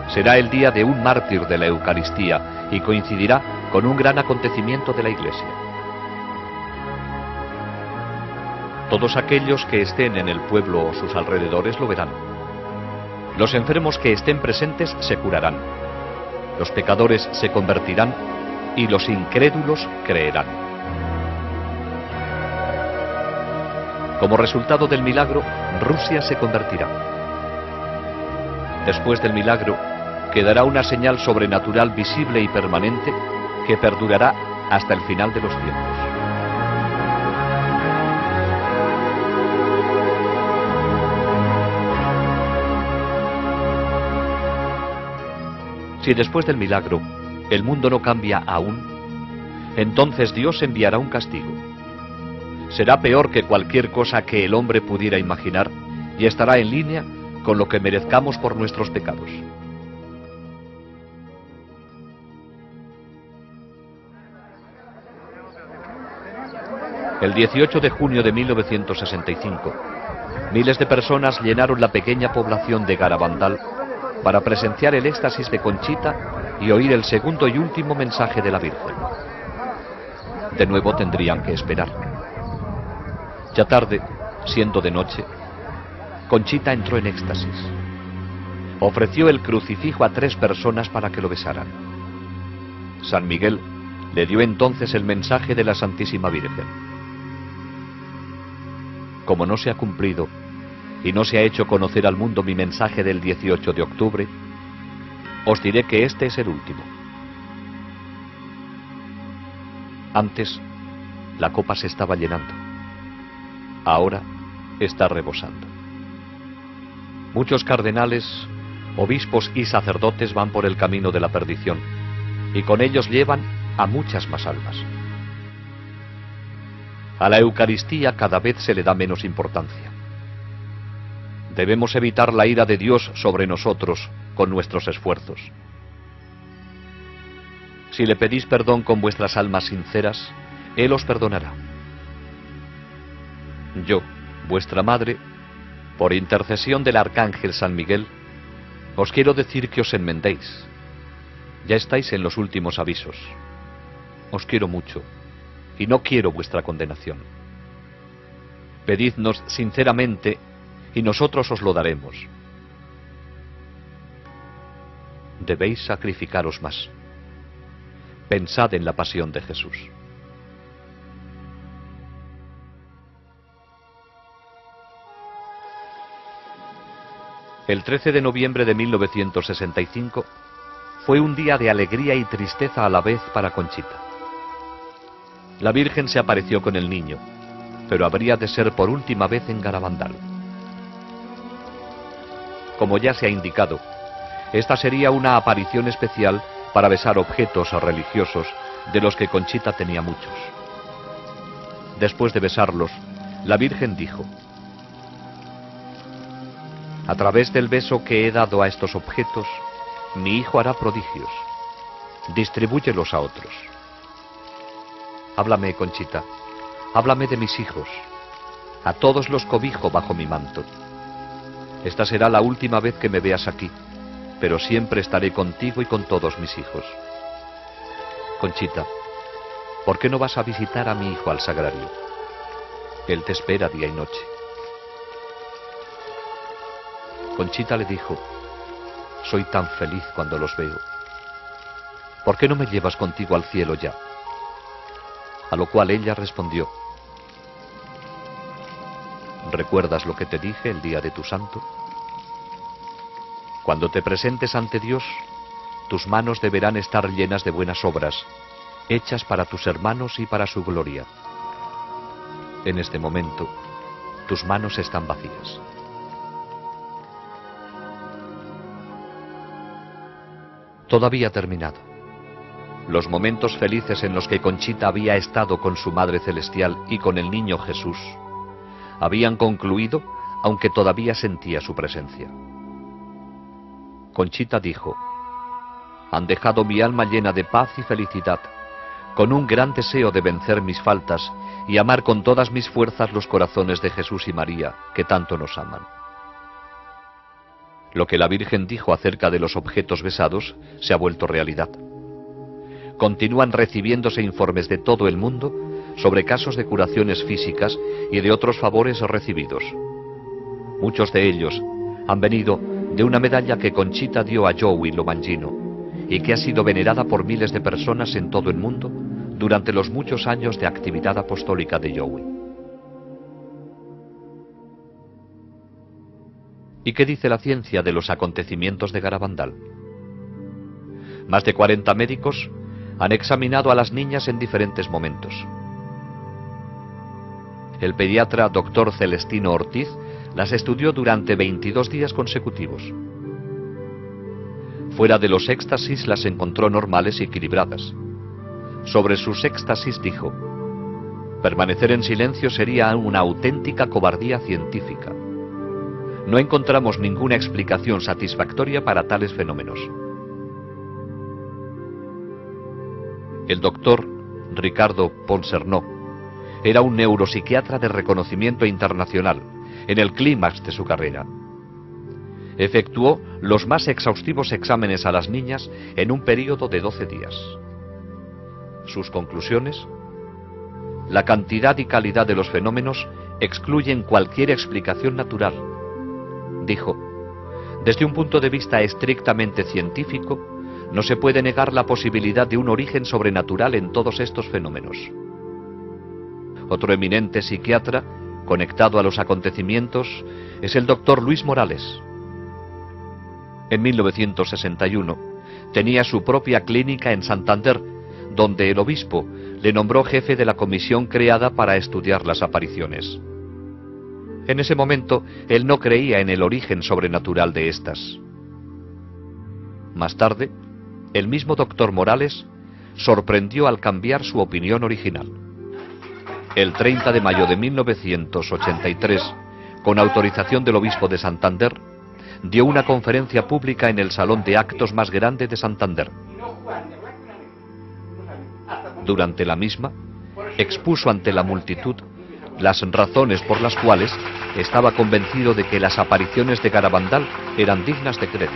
Speaker 1: Será el día de un mártir de la Eucaristía y coincidirá con un gran acontecimiento de la Iglesia. Todos aquellos que estén en el pueblo o sus alrededores lo verán. Los enfermos que estén presentes se curarán. Los pecadores se convertirán y los incrédulos creerán. Como resultado del milagro, Rusia se convertirá. Después del milagro, quedará una señal sobrenatural visible y permanente que perdurará hasta el final de los tiempos. Si después del milagro el mundo no cambia aún, entonces Dios enviará un castigo. Será peor que cualquier cosa que el hombre pudiera imaginar y estará en línea con lo que merezcamos por nuestros pecados. El 18 de junio de 1965, miles de personas llenaron la pequeña población de Garabandal para presenciar el éxtasis de Conchita y oír el segundo y último mensaje de la Virgen. De nuevo tendrían que esperar. Ya tarde, siendo de noche, Conchita entró en éxtasis. Ofreció el crucifijo a 3 personas para que lo besaran. San Miguel le dio entonces el mensaje de la Santísima Virgen. Como no se ha cumplido y no se ha hecho conocer al mundo mi mensaje del 18 de octubre, os diré que este es el último. Antes, la copa se estaba llenando. Ahora está rebosando. Muchos cardenales, obispos y sacerdotes van por el camino de la perdición, y con ellos llevan a muchas más almas. A la Eucaristía cada vez se le da menos importancia. Debemos evitar la ira de Dios sobre nosotros con nuestros esfuerzos. Si le pedís perdón con vuestras almas sinceras, Él os perdonará. Yo, vuestra madre, por intercesión del Arcángel San Miguel, os quiero decir que os enmendéis. Ya estáis en los últimos avisos. Os quiero mucho y no quiero vuestra condenación. Pedidnos sinceramente y nosotros os lo daremos. Debéis sacrificaros más. Pensad en la pasión de Jesús. El 13 de noviembre de 1965 fue un día de alegría y tristeza a la vez para Conchita. La Virgen se apareció con el niño, pero habría de ser por última vez en Garabandal. Como ya se ha indicado, esta sería una aparición especial para besar objetos religiosos de los que Conchita tenía muchos. Después de besarlos, la Virgen dijo: a través del beso que he dado a estos objetos, mi hijo hará prodigios. Distribúyelos a otros. Háblame, Conchita. háblame de mis hijos. A todos los cobijo bajo mi manto. Esta será la última vez que me veas aquí, pero siempre estaré contigo y con todos mis hijos. Conchita, ¿por qué no vas a visitar a mi hijo al sagrario? Él te espera día y noche. Conchita le dijo, soy tan feliz cuando los veo. ¿Por qué no me llevas contigo al cielo ya? A lo cual ella respondió, ¿recuerdas lo que te dije el día de tu santo? Cuando te presentes ante Dios, tus manos deberán estar llenas de buenas obras, hechas para tus hermanos y para su gloria. En este momento, tus manos están vacías. Todo había terminado. Los momentos felices en los que Conchita había estado con su Madre Celestial y con el niño Jesús habían concluido, aunque todavía sentía su presencia. Conchita dijo, han dejado mi alma llena de paz y felicidad, con un gran deseo de vencer mis faltas y amar con todas mis fuerzas los corazones de Jesús y María, que tanto nos aman. Lo que la Virgen dijo acerca de los objetos besados se ha vuelto realidad. Continúan recibiéndose informes de todo el mundo sobre casos de curaciones físicas y de otros favores recibidos. Muchos de ellos han venido de una medalla que Conchita dio a Joey Lomangino y que ha sido venerada por miles de personas en todo el mundo durante los muchos años de actividad apostólica de Joey. ¿Y qué dice la ciencia de los acontecimientos de Garabandal? Más de 40 médicos han examinado a las niñas en diferentes momentos. El pediatra Dr. Celestino Ortiz las estudió durante 22 días consecutivos. Fuera de los éxtasis las encontró normales y equilibradas. Sobre sus éxtasis dijo, permanecer en silencio sería una auténtica cobardía científica. No encontramos ninguna explicación satisfactoria para tales fenómenos. El doctor Ricardo Ponsernó era un neuropsiquiatra de reconocimiento internacional, en el clímax de su carrera. Efectuó los más exhaustivos exámenes a las niñas en un período de 12 días. Sus conclusiones: la cantidad y calidad de los fenómenos excluyen cualquier explicación natural. Dijo, desde un punto de vista estrictamente científico, no se puede negar la posibilidad de un origen sobrenatural en todos estos fenómenos. Otro eminente psiquiatra, conectado a los acontecimientos, es el doctor Luis Morales. En 1961 tenía su propia clínica en Santander, donde el obispo le nombró jefe de la comisión creada para estudiar las apariciones. En ese momento, él no creía en el origen sobrenatural de estas. Más tarde, el mismo doctor Morales sorprendió al cambiar su opinión original. El 30 de mayo de 1983, con autorización del obispo de Santander, dio una conferencia pública en el salón de actos más grande de Santander. Durante la misma, expuso ante la multitud las razones por las cuales estaba convencido de que las apariciones de Garabandal eran dignas de crédito.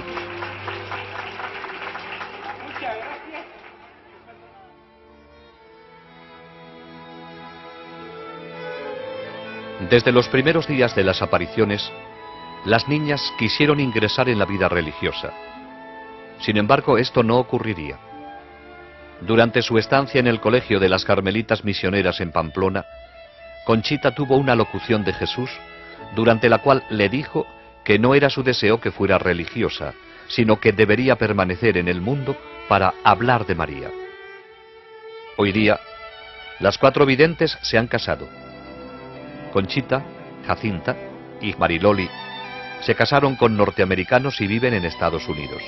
Speaker 1: Desde los primeros días de las apariciones, las niñas quisieron ingresar en la vida religiosa. Sin embargo, esto no ocurriría. Durante su estancia en el colegio de las Carmelitas Misioneras en Pamplona, Conchita tuvo una locución de Jesús, durante la cual le dijo que no era su deseo que fuera religiosa, sino que debería permanecer en el mundo para hablar de María. Hoy día, las 4 videntes se han casado. Conchita, Jacinta y Mariloli se casaron con norteamericanos y viven en Estados Unidos.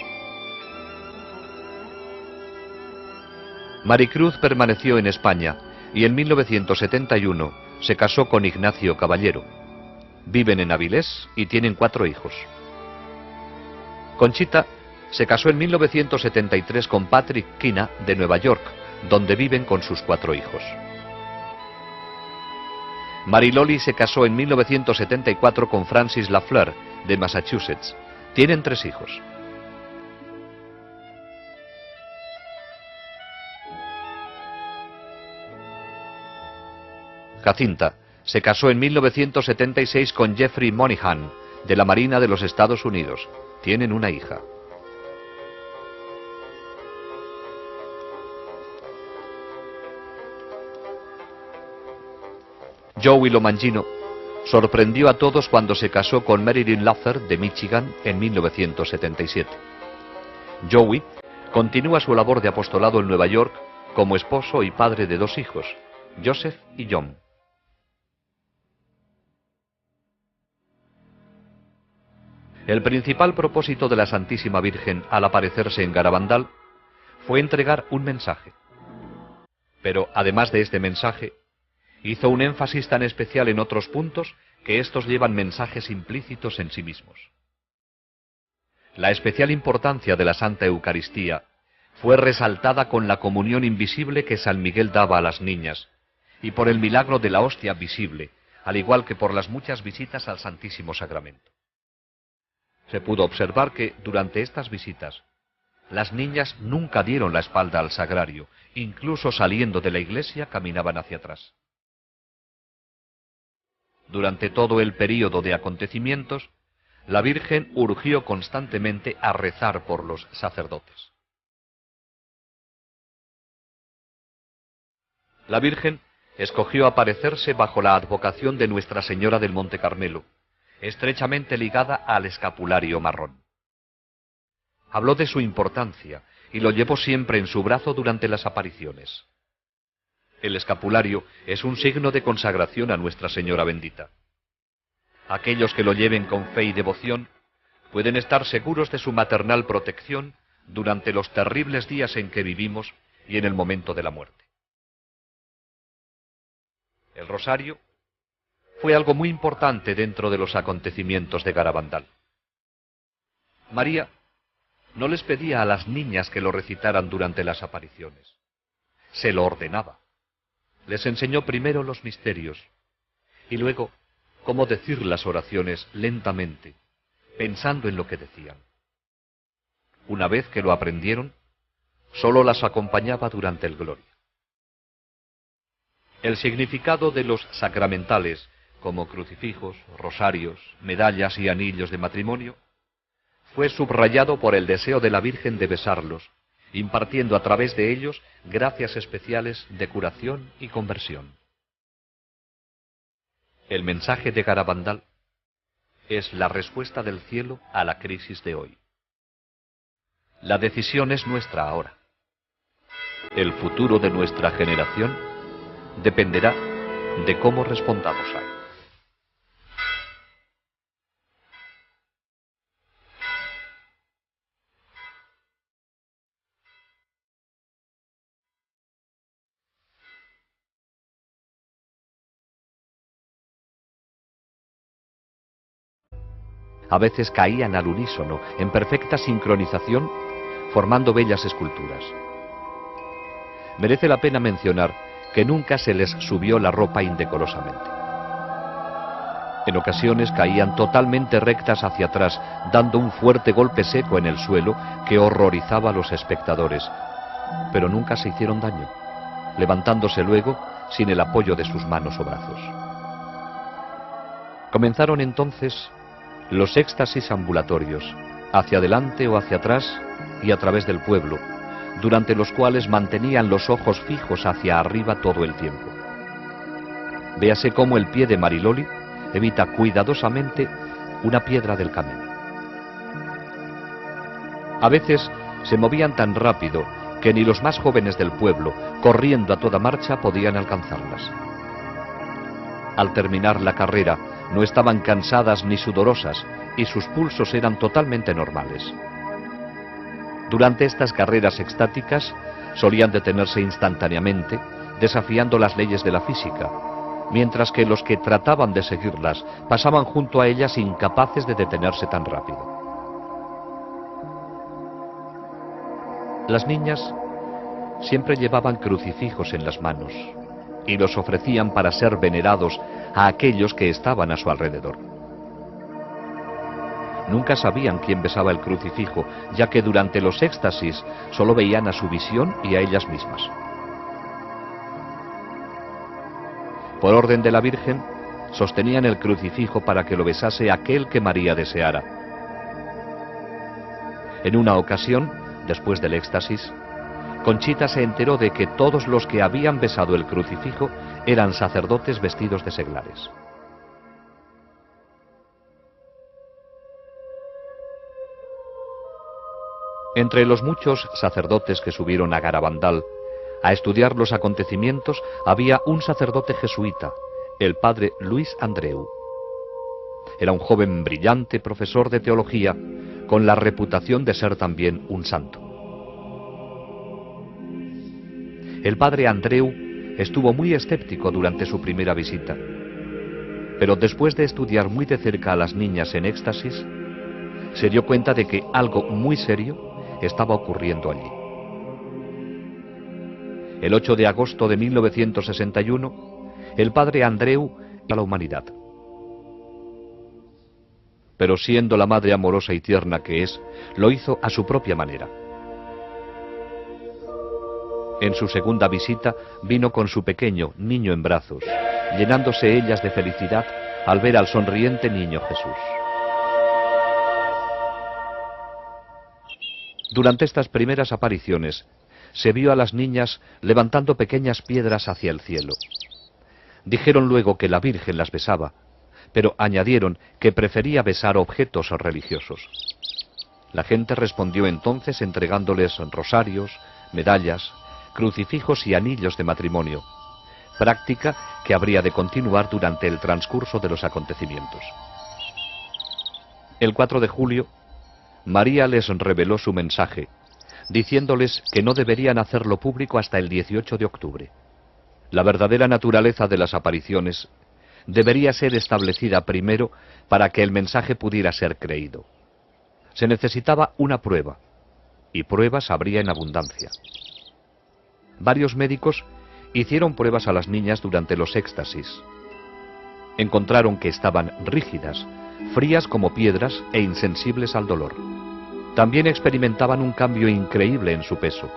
Speaker 1: Maricruz permaneció en España y en 1971 se casó con Ignacio Caballero. Viven en Avilés y tienen 4 hijos. Conchita se casó en 1973 con Patrick Kina de Nueva York, donde viven con sus 4 hijos. Mariloli se casó en 1974 con Francis Lafleur, de Massachusetts. Tienen 3 hijos. Jacinta se casó en 1976 con Jeffrey Moynihan, de la Marina de los Estados Unidos. Tienen una hija. Joey Lomangino sorprendió a todos cuando se casó con Marilyn Luther, de Michigan, en 1977. Joey continúa su labor de apostolado en Nueva York como esposo y padre de 2 hijos, Joseph y John. El principal propósito de la Santísima Virgen al aparecerse en Garabandal fue entregar un mensaje. Pero además de este mensaje, hizo un énfasis tan especial en otros puntos que estos llevan mensajes implícitos en sí mismos. La especial importancia de la Santa Eucaristía fue resaltada con la comunión invisible que San Miguel daba a las niñas, y por el milagro de la hostia visible, al igual que por las muchas visitas al Santísimo Sacramento. Se pudo observar que, durante estas visitas, las niñas nunca dieron la espalda al sagrario, incluso saliendo de la iglesia caminaban hacia atrás. Durante todo el período de acontecimientos, la Virgen urgió constantemente a rezar por los sacerdotes. La Virgen escogió aparecerse bajo la advocación de Nuestra Señora del Monte Carmelo, estrechamente ligada al escapulario marrón. Habló de su importancia y lo llevó siempre en su brazo durante las apariciones. El escapulario es un signo de consagración a Nuestra Señora bendita. Aquellos que lo lleven con fe y devoción pueden estar seguros de su maternal protección durante los terribles días en que vivimos y en el momento de la muerte. El rosario fue algo muy importante dentro de los acontecimientos de Garabandal. María no les pedía a las niñas que lo recitaran durante las apariciones. Se lo ordenaba. Les enseñó primero los misterios y luego cómo decir las oraciones lentamente, pensando en lo que decían. Una vez que lo aprendieron, solo las acompañaba durante el Gloria. El significado de los sacramentales, como crucifijos, rosarios, medallas y anillos de matrimonio, fue subrayado por el deseo de la Virgen de besarlos, impartiendo a través de ellos gracias especiales de curación y conversión. El mensaje de Garabandal es la respuesta del cielo a la crisis de hoy. La decisión es nuestra ahora. El futuro de nuestra generación dependerá de cómo respondamos a él. A veces caían al unísono, en perfecta sincronización, formando bellas esculturas. Merece la pena mencionar que nunca se les subió la ropa indecorosamente. En ocasiones caían totalmente rectas hacia atrás, dando un fuerte golpe seco en el suelo que horrorizaba a los espectadores, pero nunca se hicieron daño, levantándose luego sin el apoyo de sus manos o brazos. Comenzaron entonces los éxtasis ambulatorios, hacia adelante o hacia atrás y a través del pueblo, durante los cuales mantenían los ojos fijos hacia arriba todo el tiempo. Véase cómo el pie de Mariloli evita cuidadosamente una piedra del camino. A veces se movían tan rápido que ni los más jóvenes del pueblo, corriendo a toda marcha, podían alcanzarlas. Al terminar la carrera, no estaban cansadas ni sudorosas y sus pulsos eran totalmente normales. Durante estas carreras extáticas solían detenerse instantáneamente, desafiando las leyes de la física, mientras que los que trataban de seguirlas pasaban junto a ellas incapaces de detenerse tan rápido. Las niñas siempre llevaban crucifijos en las manos y los ofrecían para ser venerados a aquellos que estaban a su alrededor. Nunca sabían quién besaba el crucifijo, ya que durante los éxtasis solo veían a su visión y a ellas mismas. Por orden de la Virgen, sostenían el crucifijo para que lo besase aquel que María deseara. En una ocasión, después del éxtasis, Conchita se enteró de que todos los que habían besado el crucifijo eran sacerdotes vestidos de seglares. Entre los muchos sacerdotes que subieron a Garabandal a estudiar los acontecimientos había un sacerdote jesuita, el padre Luis Andreu. Era un joven brillante profesor de teología con la reputación de ser también un santo. El padre Andreu estuvo muy escéptico durante su primera visita, pero después de estudiar muy de cerca a las niñas en éxtasis, se dio cuenta de que algo muy serio estaba ocurriendo allí. El 8 de agosto de 1961, el padre Andreu a la humanidad. Pero siendo la madre amorosa y tierna que es, lo hizo a su propia manera. En su segunda visita vino con su pequeño niño en brazos, llenándose ellas de felicidad al ver al sonriente niño Jesús. Durante estas primeras apariciones, se vio a las niñas levantando pequeñas piedras hacia el cielo. Dijeron luego que la Virgen las besaba, pero añadieron que prefería besar objetos religiosos. La gente respondió entonces entregándoles rosarios, medallas, crucifijos y anillos de matrimonio, práctica que habría de continuar durante el transcurso de los acontecimientos. El 4 de julio, María les reveló su mensaje, diciéndoles que no deberían hacerlo público hasta el 18 de octubre. La verdadera naturaleza de las apariciones debería ser establecida primero para que el mensaje pudiera ser creído. Se necesitaba una prueba, y pruebas habría en abundancia. Varios médicos hicieron pruebas a las niñas durante los éxtasis. Encontraron que estaban rígidas, frías como piedras e insensibles al dolor. También experimentaban un cambio increíble en su peso.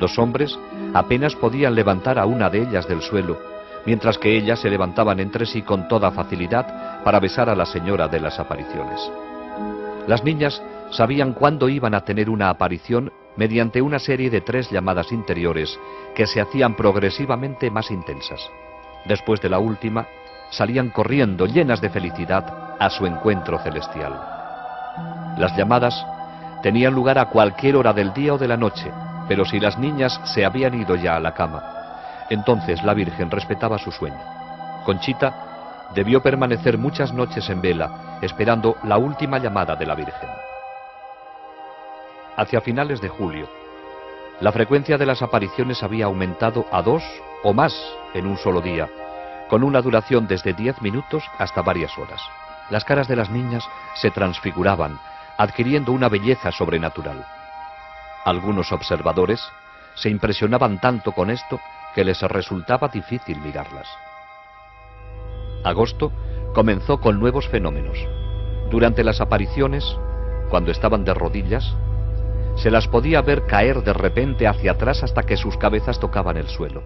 Speaker 1: 2 hombres apenas podían levantar a una de ellas del suelo, mientras que ellas se levantaban entre sí con toda facilidad para besar a la señora de las apariciones. Las niñas sabían cuándo iban a tener una aparición mediante una serie de 3 llamadas interiores que se hacían progresivamente más intensas. Después de la última, salían corriendo llenas de felicidad a su encuentro celestial. Las llamadas tenían lugar a cualquier hora del día o de la noche, pero si las niñas se habían ido ya a la cama, entonces la Virgen respetaba su sueño. Conchita debió permanecer muchas noches en vela, esperando la última llamada de la Virgen. Hacia finales de julio, la frecuencia de las apariciones había aumentado a 2 o más en un solo día, con una duración desde 10 minutos hasta varias horas. Las caras de las niñas se transfiguraban, adquiriendo una belleza sobrenatural. Algunos observadores se impresionaban tanto con esto que les resultaba difícil mirarlas. Agosto comenzó con nuevos fenómenos. Durante las apariciones, cuando estaban de rodillas, se las podía ver caer de repente hacia atrás hasta que sus cabezas tocaban el suelo.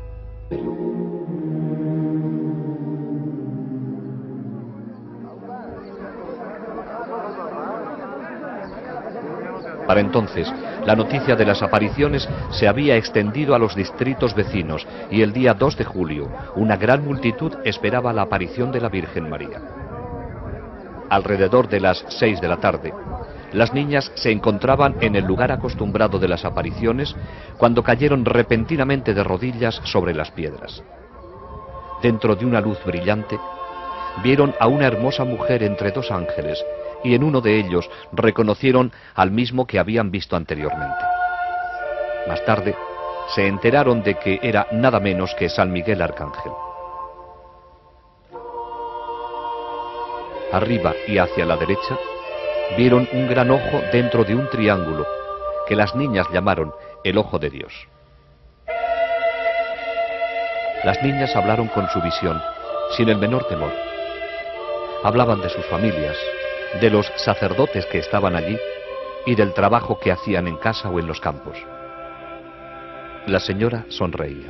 Speaker 1: Para entonces, la noticia de las apariciones se había extendido a los distritos vecinos y el día 2 de julio, una gran multitud esperaba la aparición de la Virgen María. Alrededor de las 6 de la tarde, las niñas se encontraban en el lugar acostumbrado de las apariciones cuando cayeron repentinamente de rodillas sobre las piedras. Dentro de una luz brillante, vieron a una hermosa mujer entre 2 ángeles y en uno de ellos reconocieron al mismo que habían visto anteriormente. Más tarde, se enteraron de que era nada menos que San Miguel Arcángel. Arriba y hacia la derecha, vieron un gran ojo dentro de un triángulo, que las niñas llamaron el Ojo de Dios. Las niñas hablaron con su visión, sin el menor temor. Hablaban de sus familias, de los sacerdotes que estaban allí y del trabajo que hacían en casa o en los campos. La señora sonreía.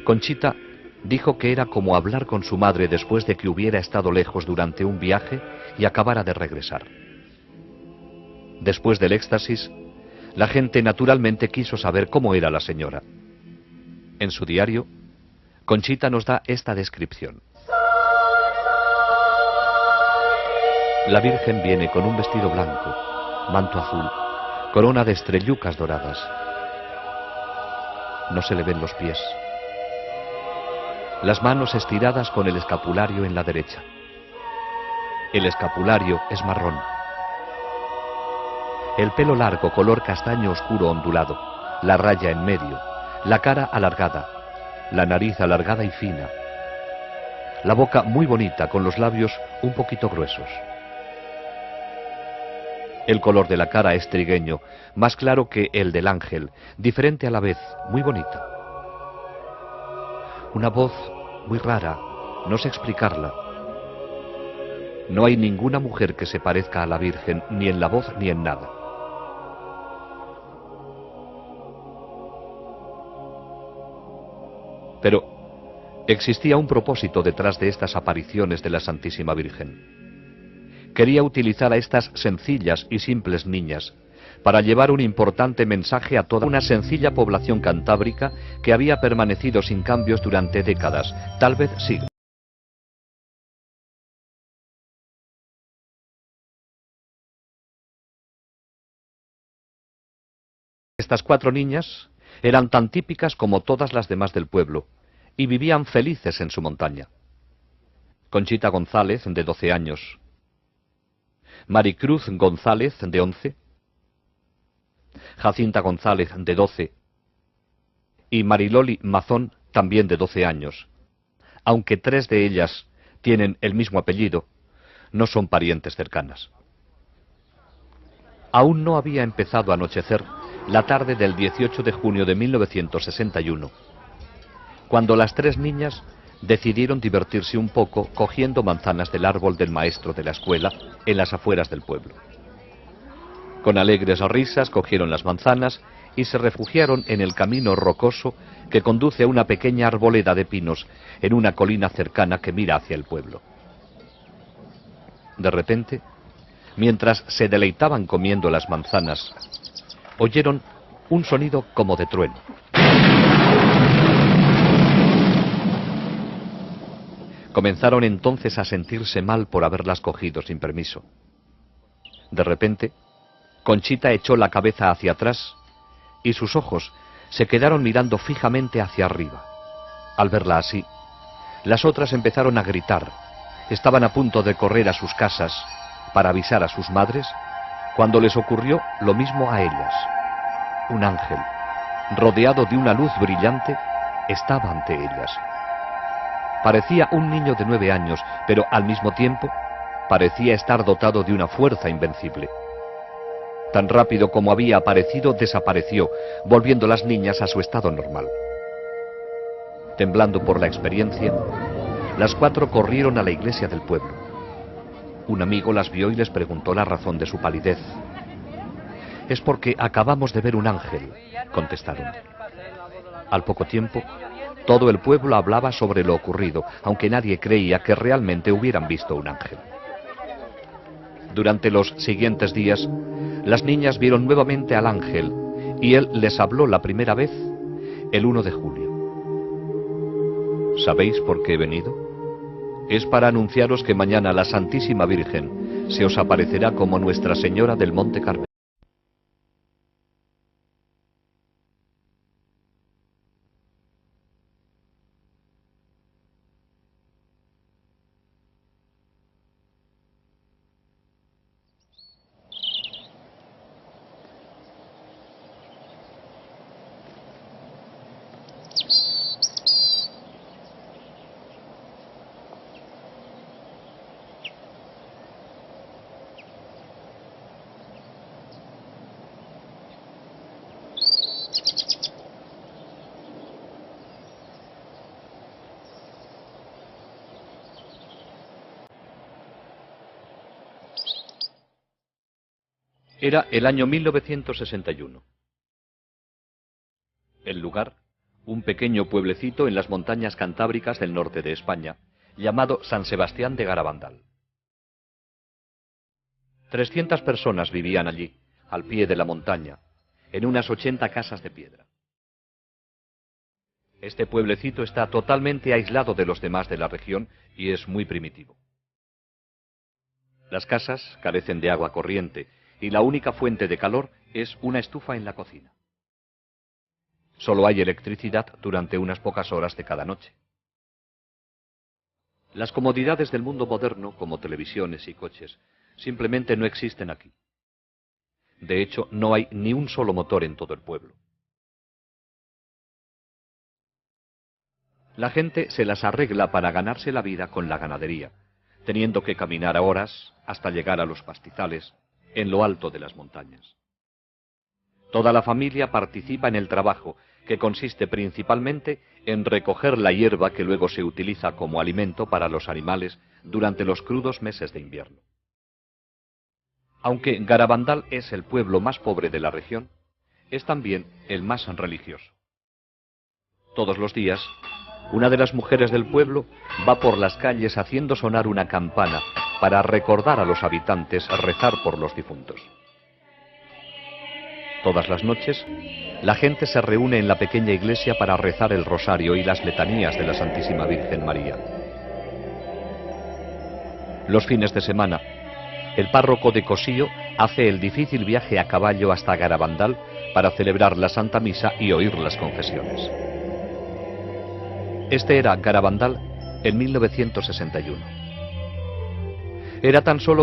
Speaker 1: Conchita dijo que era como hablar con su madre después de que hubiera estado lejos durante un viaje y acabara de regresar. Después del éxtasis, la gente naturalmente quiso saber cómo era la señora. En su diario, Conchita nos da esta descripción. La Virgen viene con un vestido blanco, manto azul, corona de estrellucas doradas. No se le ven los pies. Las manos estiradas con el escapulario en la derecha. El escapulario es marrón. El pelo largo, color castaño oscuro ondulado, la raya en medio, la cara alargada, la nariz alargada y fina, la boca muy bonita con los labios un poquito gruesos. El color de la cara es trigueño, más claro que el del ángel, diferente a la vez, muy bonita. Una voz muy rara, no sé explicarla. No hay ninguna mujer que se parezca a la Virgen, ni en la voz ni en nada. Pero existía un propósito detrás de estas apariciones de la Santísima Virgen. Quería utilizar a estas sencillas y simples niñas para llevar un importante mensaje a toda una sencilla población cantábrica que había permanecido sin cambios durante décadas, tal vez siglos. Estas 4 niñas eran tan típicas como todas las demás del pueblo y vivían felices en su montaña. Conchita González, de 12 años. Maricruz González, de 11. Jacinta González, de 12. Y Mariloli Mazón, también de 12 años. Aunque 3 de ellas tienen el mismo apellido, no son parientes cercanas. Aún no había empezado a anochecer la tarde del 18 de junio de 1961, cuando las 3 niñas decidieron divertirse un poco cogiendo manzanas del árbol del maestro de la escuela en las afueras del pueblo. Con alegres risas cogieron las manzanas y se refugiaron en el camino rocoso que conduce a una pequeña arboleda de pinos en una colina cercana que mira hacia el pueblo. De repente, mientras se deleitaban comiendo las manzanas, oyeron un sonido como de trueno. Comenzaron entonces a sentirse mal por haberlas cogido sin permiso. De repente, Conchita echó la cabeza hacia atrás y sus ojos se quedaron mirando fijamente hacia arriba. Al verla así, las otras empezaron a gritar. Estaban a punto de correr a sus casas para avisar a sus madres cuando les ocurrió lo mismo a ellas. Un ángel, rodeado de una luz brillante, estaba ante ellas. Parecía un niño de 9 años, pero al mismo tiempo parecía estar dotado de una fuerza invencible. Tan rápido como había aparecido, desapareció, volviendo las niñas a su estado normal. Temblando por la experiencia, las 4 corrieron a la iglesia del pueblo. Un amigo las vio y les preguntó la razón de su palidez. «Es porque acabamos de ver un ángel», contestaron. Al poco tiempo, todo el pueblo hablaba sobre lo ocurrido, aunque nadie creía que realmente hubieran visto un ángel. Durante los siguientes días, las niñas vieron nuevamente al ángel y él les habló la primera vez el 1 de julio. ¿Sabéis por qué he venido? Es para anunciaros que mañana la Santísima Virgen se os aparecerá como Nuestra Señora del Monte Carmelo. Era el año 1961. El lugar, un pequeño pueblecito en las montañas cantábricas del norte de España, llamado San Sebastián de Garabandal. 300 personas vivían allí, al pie de la montaña, en unas 80 casas de piedra. Este pueblecito está totalmente aislado de los demás de la región y es muy primitivo. Las casas carecen de agua corriente y la única fuente de calor es una estufa en la cocina. Solo hay electricidad durante unas pocas horas de cada noche. Las comodidades del mundo moderno, como televisiones y coches, simplemente no existen aquí. De hecho, no hay ni un solo motor en todo el pueblo. La gente se las arregla para ganarse la vida con la ganadería, teniendo que caminar a horas hasta llegar a los pastizales en lo alto de las montañas. Toda la familia participa en el trabajo, que consiste principalmente en recoger la hierba que luego se utiliza como alimento para los animales durante los crudos meses de invierno. Aunque Garabandal es el pueblo más pobre de la región, es también el más religioso. Todos los días, una de las mujeres del pueblo va por las calles haciendo sonar una campana para recordar a los habitantes rezar por los difuntos. Todas las noches, la gente se reúne en la pequeña iglesia para rezar el rosario y las letanías de la Santísima Virgen María. Los fines de semana, el párroco de Cosío hace el difícil viaje a caballo hasta Garabandal para celebrar la Santa Misa y oír las confesiones. Este era Garabandal en 1961. Era tan solo